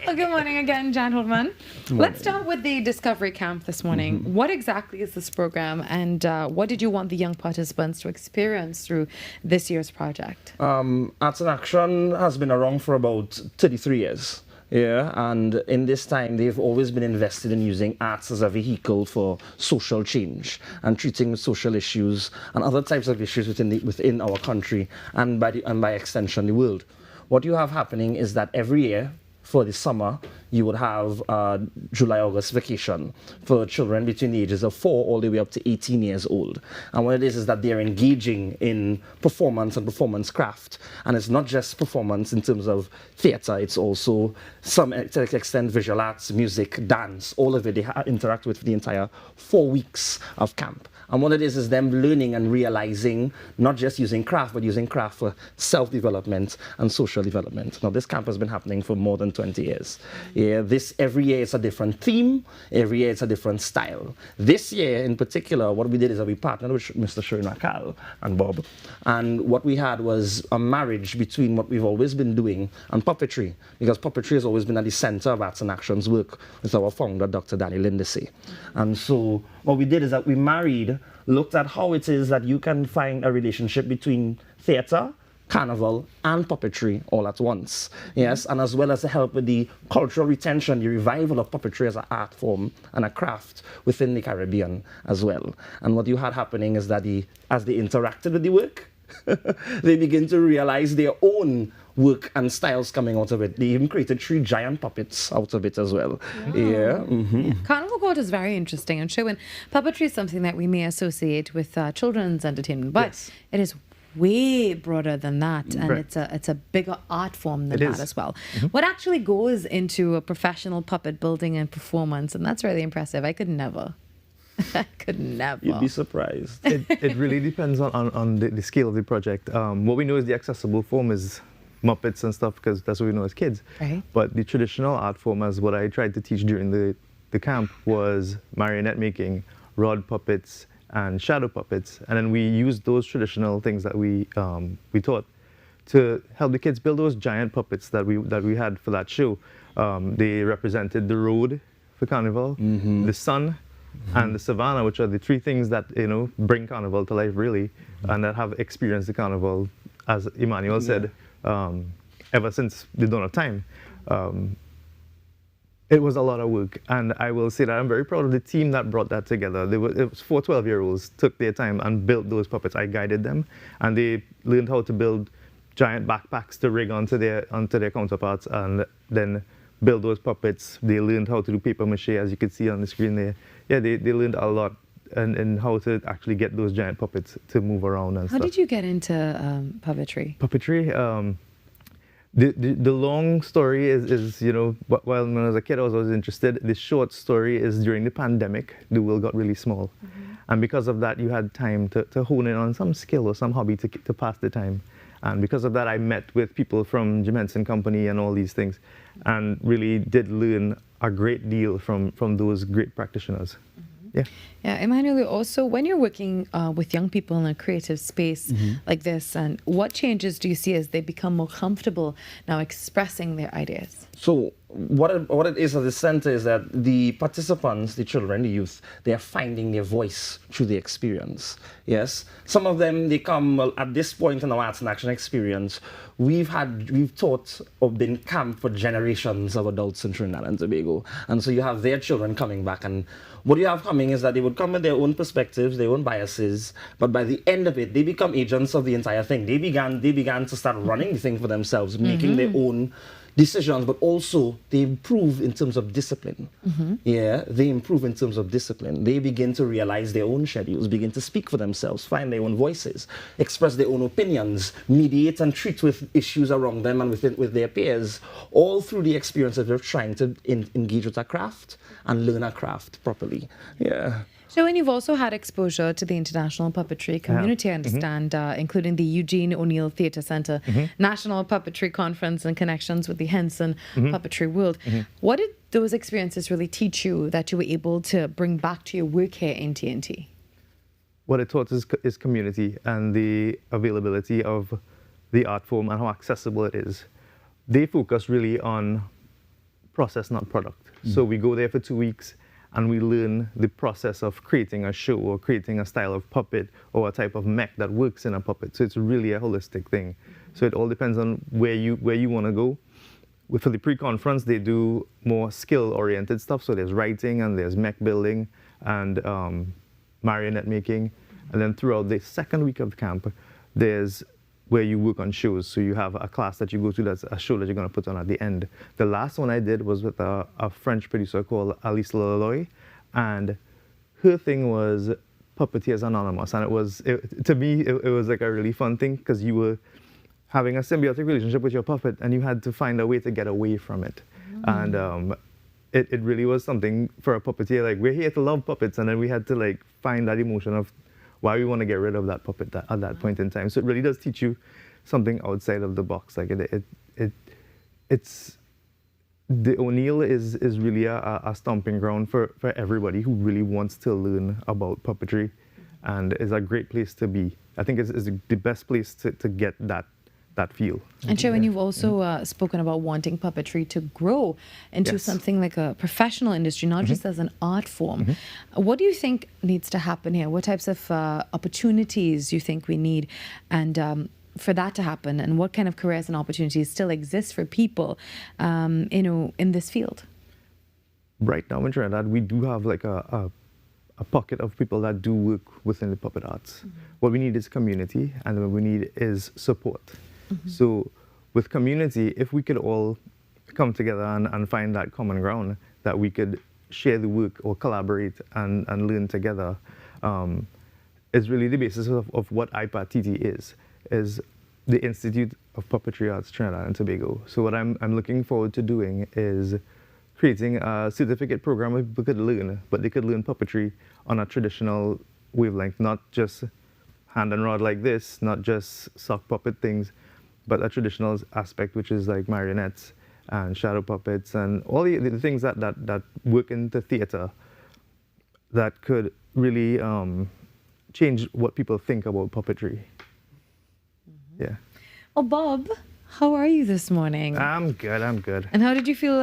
Well, good morning again, gentlemen. Let's start with the Discovery Camp this morning. What exactly is this program, and what did you want the young participants to experience through this year's project? Arts in Action has been around for about 33 years. Yeah, and in this time, they've always been invested in using arts as a vehicle for social change and treating social issues and other types of issues within our country and by extension the world. What you have happening is that every year, for the summer, you would have July-August vacation for children between the ages of 4 all the way up to 18 years old. And what it is that they're engaging in performance and performance craft. And it's not just performance in terms of theatre, it's also to an extent visual arts, music, dance, all of it. They interact with the entire 4 weeks of camp. And what it is them learning and realizing, not just using craft, but using craft for self-development and social development. Now, this camp has been happening for more than 20 years. Yeah, every year it's a different theme, every year it's a different style. This year, in particular, what we did is that we partnered with Mr. Sherwin Rakal and Bob. And what we had was a marriage between what we've always been doing and puppetry, because puppetry has always been at the center of Arts in Action's work with our founder, Dr. Danny Lindesay. And so what we did is that we looked at how it is that you can find a relationship between theatre, carnival, and puppetry all at once. Yes, and as well as to help with the cultural retention, the revival of puppetry as an art form and a craft within the Caribbean as well. And what you had happening is that as they interacted with the work, they begin to realize their own work and styles coming out of it. They even created 3 giant puppets out of it as well. Yeah. Carnival Court is very interesting, and Sherwin, puppetry is something that we may associate with children's entertainment, but it is way broader than that, and it's a bigger art form than that as well. What actually goes into a professional puppet building and performance, and that's really impressive. I could never. You'd be surprised. It really depends on the scale of the project. What we know is the accessible form is Muppets and stuff, because that's what we know as kids. Right. But the traditional art form, as what I tried to teach during the camp, was marionette making, rod puppets, and shadow puppets. And then we used those traditional things that we taught to help the kids build those giant puppets that we had for that show. They represented the road for Carnival, the sun, and the savannah, which are the 3 things that bring Carnival to life really, and that have experienced the Carnival, as Emmanuel said, ever since the dawn of time. It was a lot of work, and I will say that I'm very proud of the team that brought that together. It was 4 12-year-olds took their time and built those puppets. I guided them, and they learned how to build giant backpacks to rig onto their counterparts, and then build those puppets. They learned how to do paper mache, as you can see on the screen there. Yeah, they learned a lot, and how to actually get those giant puppets to move around and stuff. How did you get into puppetry? Puppetry, the long story is while when I was a kid I was always interested. The short story is during the pandemic, the world got really small. And because of that, you had time to hone in on some skill or some hobby to pass the time. And because of that, I met with people from Jim Henson Company and all these things, and really did learn a great deal from those great practitioners. Yeah. Yeah, Emmanuel, also, when you're working with young people in a creative space like this, and what changes do you see as they become more comfortable now expressing their ideas? So what it is at the center is that the participants, the children, the youth, they are finding their voice through the experience. Yes, some of them, they come, well, at this point in our arts and action experience, we've taught or been camp for generations of adults in Trinidad and Tobago, and so you have their children coming back, and what you have coming is that they would come with their own perspectives, their own biases, but by the end of it, they become agents of the entire thing. They began to start running the thing for themselves, making their own decisions, but also they improve in terms of discipline. Yeah, they improve in terms of discipline. They begin to realize their own schedules, begin to speak for themselves, find their own voices, express their own opinions, mediate and treat with issues around them and with their peers, all through the experience of trying to engage with a craft and learn a craft properly. Yeah. So, and you've also had exposure to the international puppetry community, I understand, including the Eugene O'Neill Theatre Centre, National Puppetry Conference, and connections with the Henson Puppetry World. What did those experiences really teach you that you were able to bring back to your work here in TNT? What it taught is community and the availability of the art form and how accessible it is. They focus really on process, not product. So we go there for 2 weeks, and we learn the process of creating a show or creating a style of puppet or a type of mech that works in a puppet. So it's really a holistic thing. So it all depends on where you want to go. For the pre-conference, they do more skill-oriented stuff. So there's writing and there's mech building and marionette making. And then throughout the second week of the camp, there's where you work on shows. So you have a class that you go to that's a show that you're going to put on at the end. The last one I did was with a French producer called Alice Laloy, and her thing was Puppeteers Anonymous. And to me, it was like a really fun thing because you were having a symbiotic relationship with your puppet and you had to find a way to get away from it. And it really was something for a puppeteer. Like, we're here to love puppets, and then we had to like find that emotion of why we want to get rid of that puppet at that point in time. So it really does teach you something outside of the box. Like it's the O'Neill is really a stomping ground for everybody who really wants to learn about puppetry, and is a great place to be. I think it's the best place to get that feel. And Sherwin, you've also spoken about wanting puppetry to grow into something like a professional industry, not just as an art form. What do you think needs to happen here? What types of opportunities do you think we need, and for that to happen, and what kind of careers and opportunities still exist for people, in this field? Right now in Trinidad, we do have like a pocket of people that do work within the puppet arts. What we need is community, and what we need is support. So with community, if we could all come together and find that common ground, that we could share the work or collaborate and learn together, is really the basis of what IPATT is the Institute of Puppetry Arts Trinidad and Tobago. So what I'm looking forward to doing is creating a certificate program where people could learn, but they could learn puppetry on a traditional wavelength, not just hand and rod like this, not just sock puppet things, but a traditional aspect, which is like marionettes and shadow puppets and all the things that work in the theater that could really change what people think about puppetry. Yeah. Well, Bob, how are you this morning? I'm good. And how did you feel,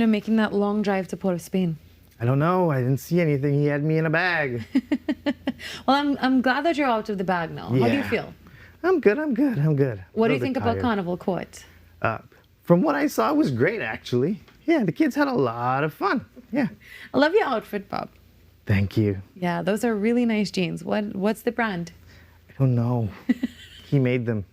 making that long drive to Port of Spain? I don't know. I didn't see anything. He had me in a bag. Well, I'm glad that you're out of the bag now. How do you feel? I'm good. What do you think about Carnival Court? From what I saw, it was great, actually. Yeah, the kids had a lot of fun. Yeah. I love your outfit, Bob. Thank you. Yeah, those are really nice jeans. What's the brand? I don't know. He made them.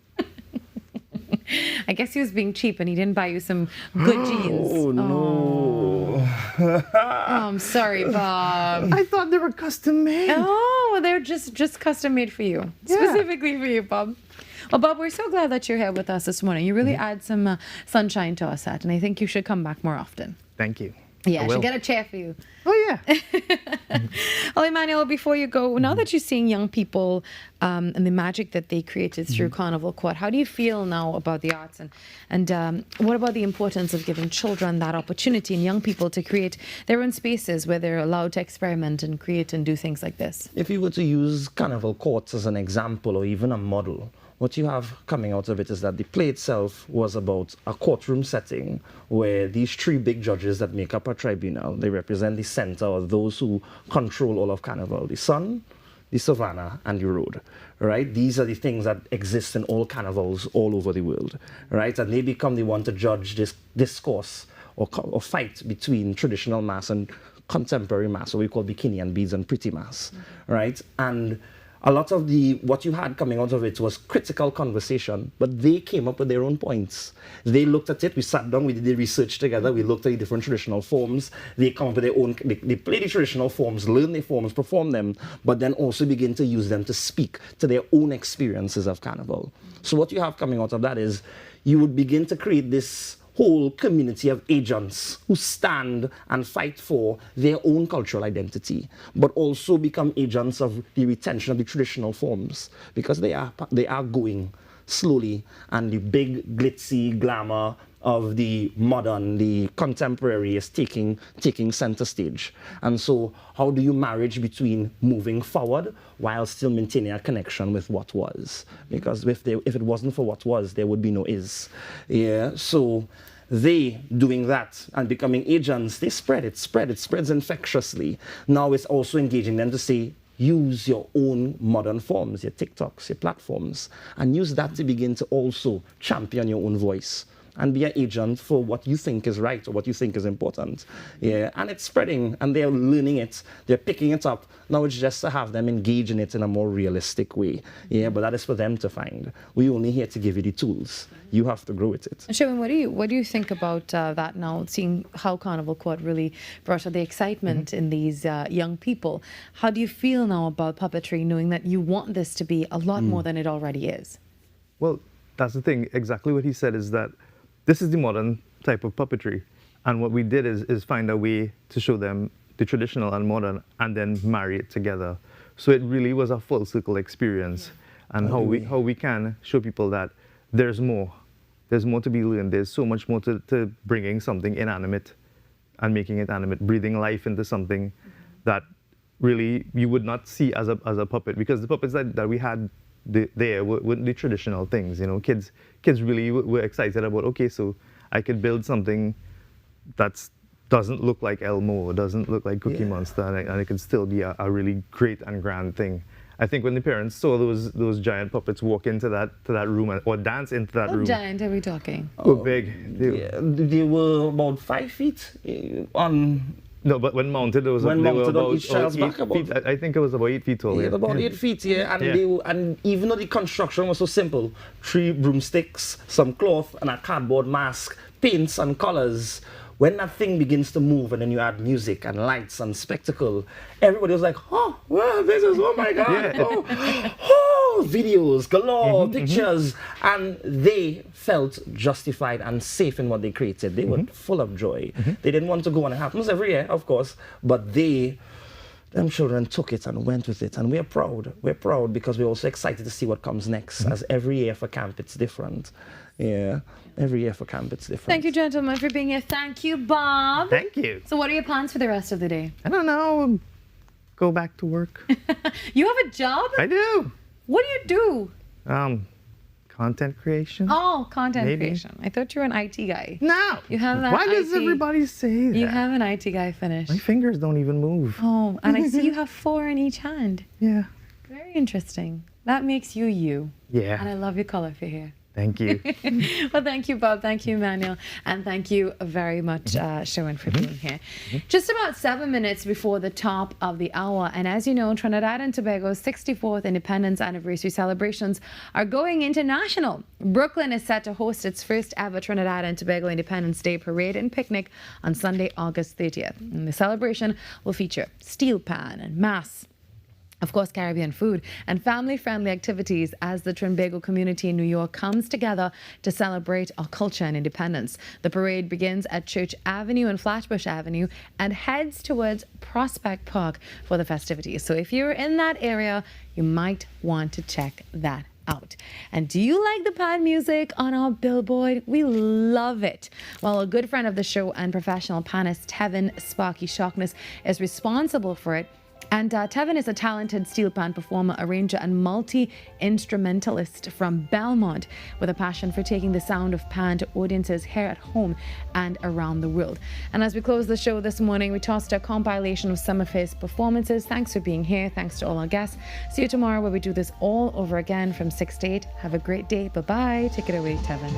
I guess he was being cheap and he didn't buy you some good jeans. Oh, no. Oh, I'm sorry, Bob. I thought they were custom made. Oh, they're just custom made for you. Yeah. Specifically for you, Bob. Well, Bob, we're so glad that you're here with us this morning. You really add some sunshine to our set, and I think you should come back more often. Thank you. Yeah, I will. should get a chair for you. Oh, yeah. Well, Emmanuel, before you go, now that you're seeing young people and the magic that they created through Carnival Court, how do you feel now about the arts? And what about the importance of giving children that opportunity and young people to create their own spaces where they're allowed to experiment and create and do things like this? If you were to use Carnival Courts as an example or even a model, what you have coming out of it is that the play itself was about a courtroom setting where these three big judges that make up a tribunal, they represent the center or those who control all of Carnival, the sun, the savannah, and the road, right? These are the things that exist in all carnivals all over the world, right? And they become the one to judge this discourse or fight between traditional mass and contemporary mass, what we call bikini and beads and pretty mass, right? And a lot of what you had coming out of it was critical conversation, but they came up with their own points. They looked at it, we sat down, we did the research together, we looked at the different traditional forms, they come up with their own, they play the traditional forms, learn the forms, perform them, but then also begin to use them to speak to their own experiences of Carnival. So what you have coming out of that is you would begin to create this whole community of agents who stand and fight for their own cultural identity, but also become agents of the retention of the traditional forms, because they are going slowly, and the big glitzy glamour of the modern, the contemporary is taking center stage. And so how do you marriage between moving forward while still maintaining a connection with what was? Because if it wasn't for what was, there would be no is. Yeah, so they doing that and becoming agents, they spreads infectiously. Now it's also engaging them to say, use your own modern forms, your TikToks, your platforms, and use that to begin to also champion your own voice and be an agent for what you think is right or what you think is important. Yeah, and it's spreading, and they're learning it, they're picking it up. Now it's just to have them engage in it in a more realistic way. Yeah, but that is for them to find. We're only here to give you the tools. You have to grow with it. Sherwin, what do you think about that now, seeing how Carnival Court really brought out the excitement in these young people? How do you feel now about puppetry, knowing that you want this to be a lot more than it already is? Well, that's the thing. Exactly what he said is that this is the modern type of puppetry. And what we did is find a way to show them the traditional and modern and then marry it together. So it really was a full circle experience. And how we can show people that there's more. There's more to be learned. There's so much more to bringing something inanimate and making it animate, breathing life into something that really you would not see as a puppet, because the puppets that we had there were the traditional things. You know, kids really were excited about, okay, so I could build something that doesn't look like Elmo, doesn't look like Cookie Monster, and it could still be a really great and grand thing. I think when the parents saw those giant puppets walk into that room or dance into that room. How giant are we talking? Oh, big. They were about 5 feet on. No, but when mounted, they were about on each child's back, 8 feet. I think it was about 8 feet tall. Yeah, about 8 feet, yeah. And and even though the construction was so simple, 3 broomsticks, some cloth, and a cardboard mask, paints and colors. When that thing begins to move and then you add music and lights and spectacle, everybody was like, oh, well, this is, oh my God, videos, galore, pictures. And they felt justified and safe in what they created. They were full of joy. They didn't want to go, and it happens every year, of course, but them children took it and went with it. And we're proud. We're proud because we're also excited to see what comes next, as every year for camp, it's different. Yeah, every year for camp it's different. Thank you, gentlemen, for being here. Thank you, Bob. Thank you. So what are your plans for the rest of the day? I don't know. Go back to work. You have a job? I do. What do you do? Content creation. Oh, content creation. I thought you were an IT guy. No. You have that. Why does everybody say that? You have an IT guy finish. My fingers don't even move. Oh, and I see you have 4 in each hand. Yeah. Very interesting. That makes you you. Yeah. And I love your color for your hair. Thank you. Well, thank you, Bob. Thank you, Emmanuel. And thank you very much, Sherwin, for being here. Just about 7 minutes before the top of the hour. And as you know, Trinidad and Tobago's 64th Independence Anniversary celebrations are going international. Brooklyn is set to host its first ever Trinidad and Tobago Independence Day Parade and Picnic on Sunday, August 30th. And the celebration will feature steel pan and mass of course, Caribbean food, and family-friendly activities as the Trinbago community in New York comes together to celebrate our culture and independence. The parade begins at Church Avenue and Flatbush Avenue and heads towards Prospect Park for the festivities. So if you're in that area, you might want to check that out. And do you like the pad music on our billboard? We love it. Well, a good friend of the show and professional panist, Tevin Sparky Sharkness, is responsible for it. And Tevin is a talented steel pan performer, arranger, and multi-instrumentalist from Belmont with a passion for taking the sound of pan to audiences here at home and around the world. And as we close the show this morning, we tossed a compilation of some of his performances. Thanks for being here. Thanks to all our guests. See you tomorrow where we do this all over again from 6 to 8. Have a great day. Bye-bye. Take it away, Tevin.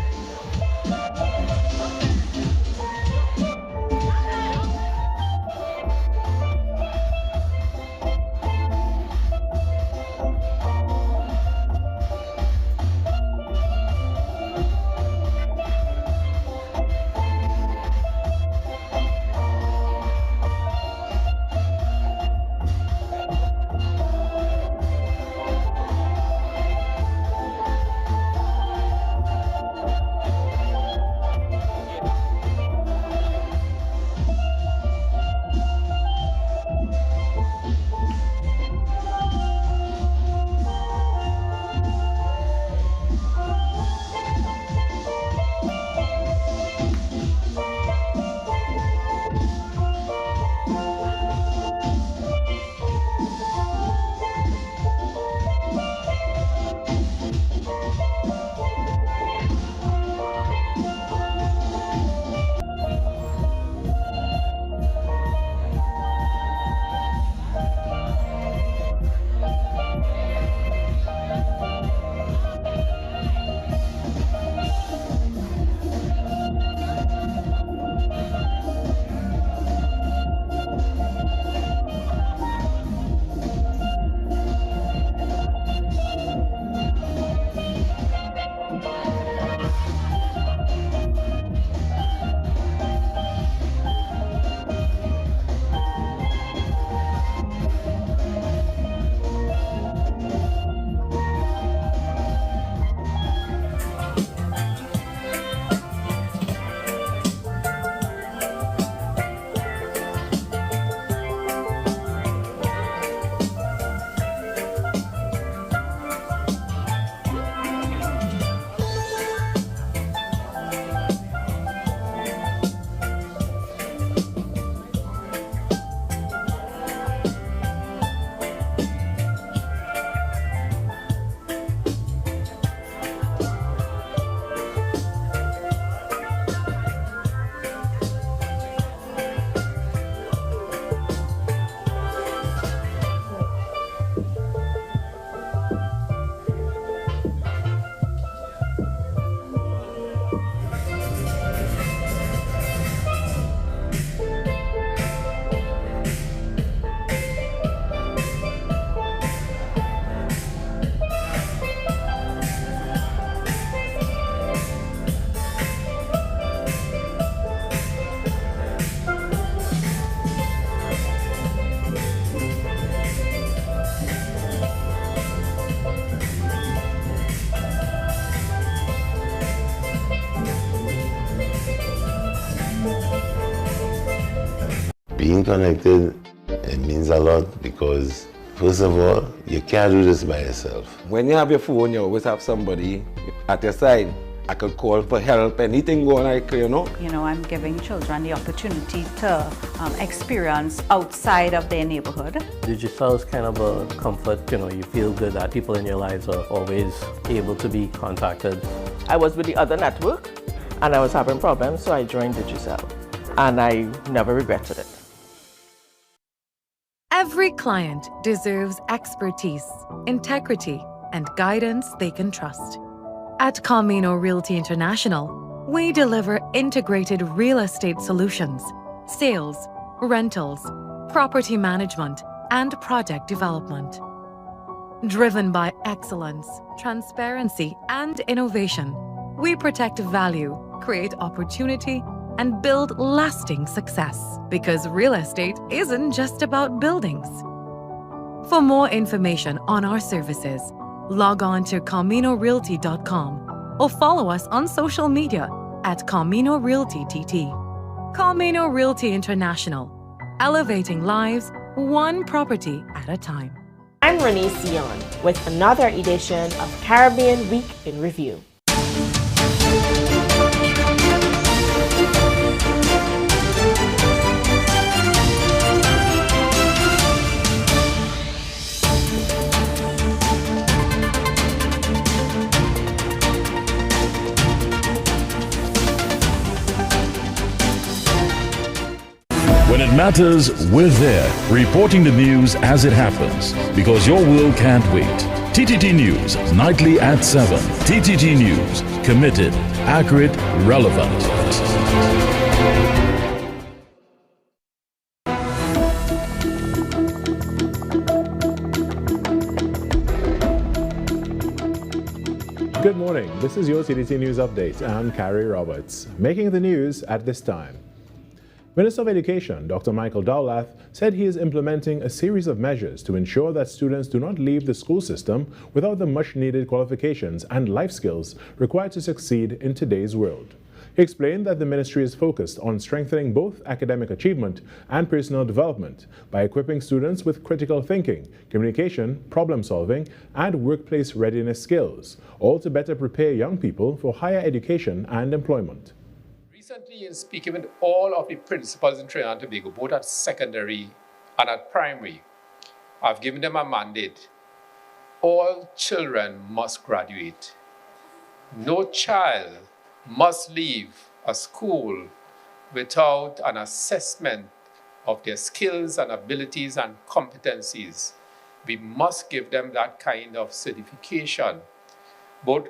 Being connected, it means a lot because, first of all, you can't do this by yourself. When you have your phone, you always have somebody at your side. I could call for help, anything going like, You know, I'm giving children the opportunity to experience outside of their neighborhood. Digicel is kind of a comfort, you feel good that people in your lives are always able to be contacted. I was with the other network and I was having problems, so I joined Digicel and I never regretted it. Every client deserves expertise, integrity, and guidance they can trust. At Camino Realty International, we deliver integrated real estate solutions, sales, rentals, property management, and project development. Driven by excellence, transparency, and innovation, we protect value, create opportunity, and build lasting success. Because real estate isn't just about buildings. For more information on our services, log on to CaminoRealty.com or follow us on social media at Camino Realty TT. Camino Realty International, elevating lives one property at a time. I'm Renee Sion with another edition of Caribbean Week in Review. When it matters, we're there, reporting the news as it happens, because your world can't wait. TTT News, nightly at 7. TTT News, committed, accurate, relevant. Good morning. This is your TTT News Update. I'm Carrie Roberts. Making the news at this time. Minister of Education, Dr. Michael Dowlath, said he is implementing a series of measures to ensure that students do not leave the school system without the much-needed qualifications and life skills required to succeed in today's world. He explained that the ministry is focused on strengthening both academic achievement and personal development by equipping students with critical thinking, communication, problem-solving, and workplace readiness skills, all to better prepare young people for higher education and employment. Recently, in speaking with all of the principals in Trinidad and Tobago, both at secondary and at primary, I've given them a mandate. All children must graduate. No child must leave a school without an assessment of their skills and abilities and competencies. We must give them that kind of certification, both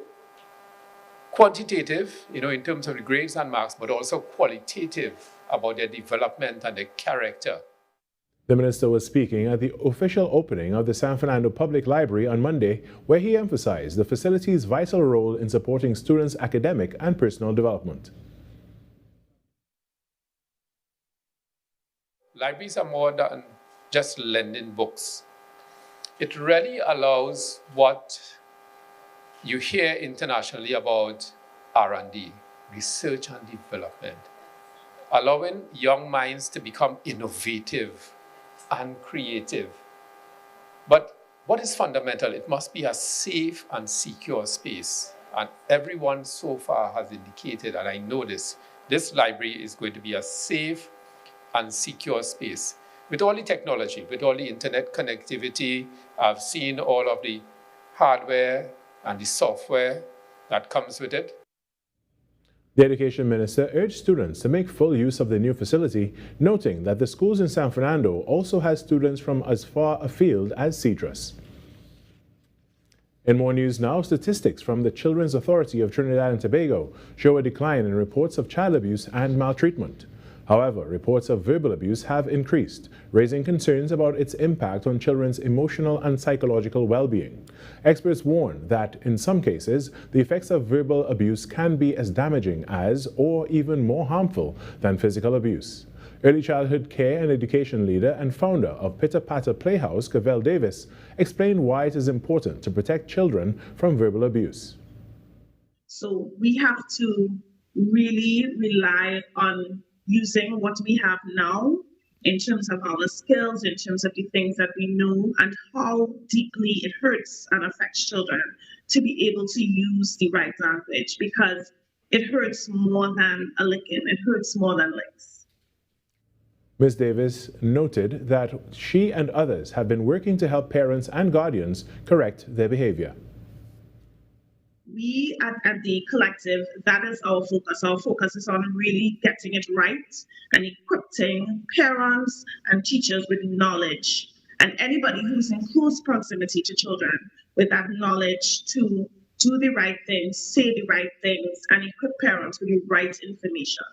quantitative, in terms of the grades and marks, but also qualitative about their development and their character. The minister was speaking at the official opening of the San Fernando Public Library on Monday, where he emphasized the facility's vital role in supporting students' academic and personal development. Libraries are more than just lending books. It really allows what you hear internationally about R&D, research and development, allowing young minds to become innovative and creative. But what is fundamental? It must be a safe and secure space. And everyone so far has indicated, and I know this library is going to be a safe and secure space. With all the technology, with all the internet connectivity, I've seen all of the hardware and the software that comes with it. The Education Minister urged students to make full use of the new facility, noting that the schools in San Fernando also has students from as far afield as Ceatrus. In more news now, statistics from the Children's Authority of Trinidad and Tobago show a decline in reports of child abuse and maltreatment. However, reports of verbal abuse have increased, raising concerns about its impact on children's emotional and psychological well-being. Experts warn that, in some cases, the effects of verbal abuse can be as damaging as, or even more harmful than physical abuse. Early childhood care and education leader and founder of Pitter Patter Playhouse, Cavell Davis, explained why it is important to protect children from verbal abuse. So we have to really rely on using what we have now in terms of our skills, in terms of the things that we know and how deeply it hurts and affects children, to be able to use the right language, because it hurts more than a licking, it hurts more than licks. Ms. Davis noted that she and others have been working to help parents and guardians correct their behavior. We at the collective, that is our focus. Our focus is on really getting it right and equipping parents and teachers with knowledge, and anybody who's in close proximity to children with that knowledge to do the right things, say the right things, and equip parents with the right information.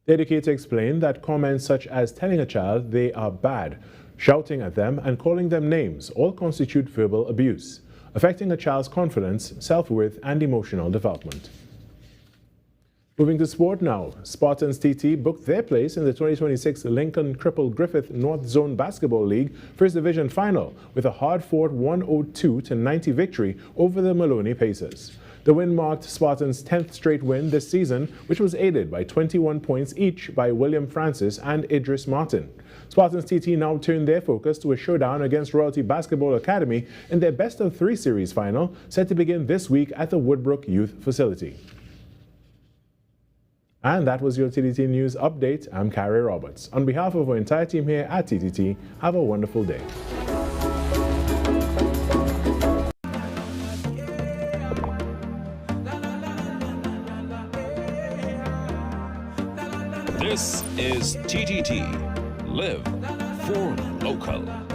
The educator explained that comments such as telling a child they are bad, shouting at them, and calling them names all constitute verbal abuse, affecting a child's confidence, self-worth, and emotional development. Moving to sport now, Spartans TT booked their place in the 2026 Lincoln Cripple Griffith North Zone Basketball League First Division Final with a hard-fought 102-90 victory over the Maloney Pacers. The win marked Spartans' 10th straight win this season, which was aided by 21 points each by William Francis and Idris Martin. Spartans TT now turn their focus to a showdown against Royalty Basketball Academy in their best-of-3 series final, set to begin this week at the Woodbrook Youth Facility. And that was your TTT News Update. I'm Carrie Roberts. On behalf of our entire team here at TTT, have a wonderful day. This is TTT. Live for local.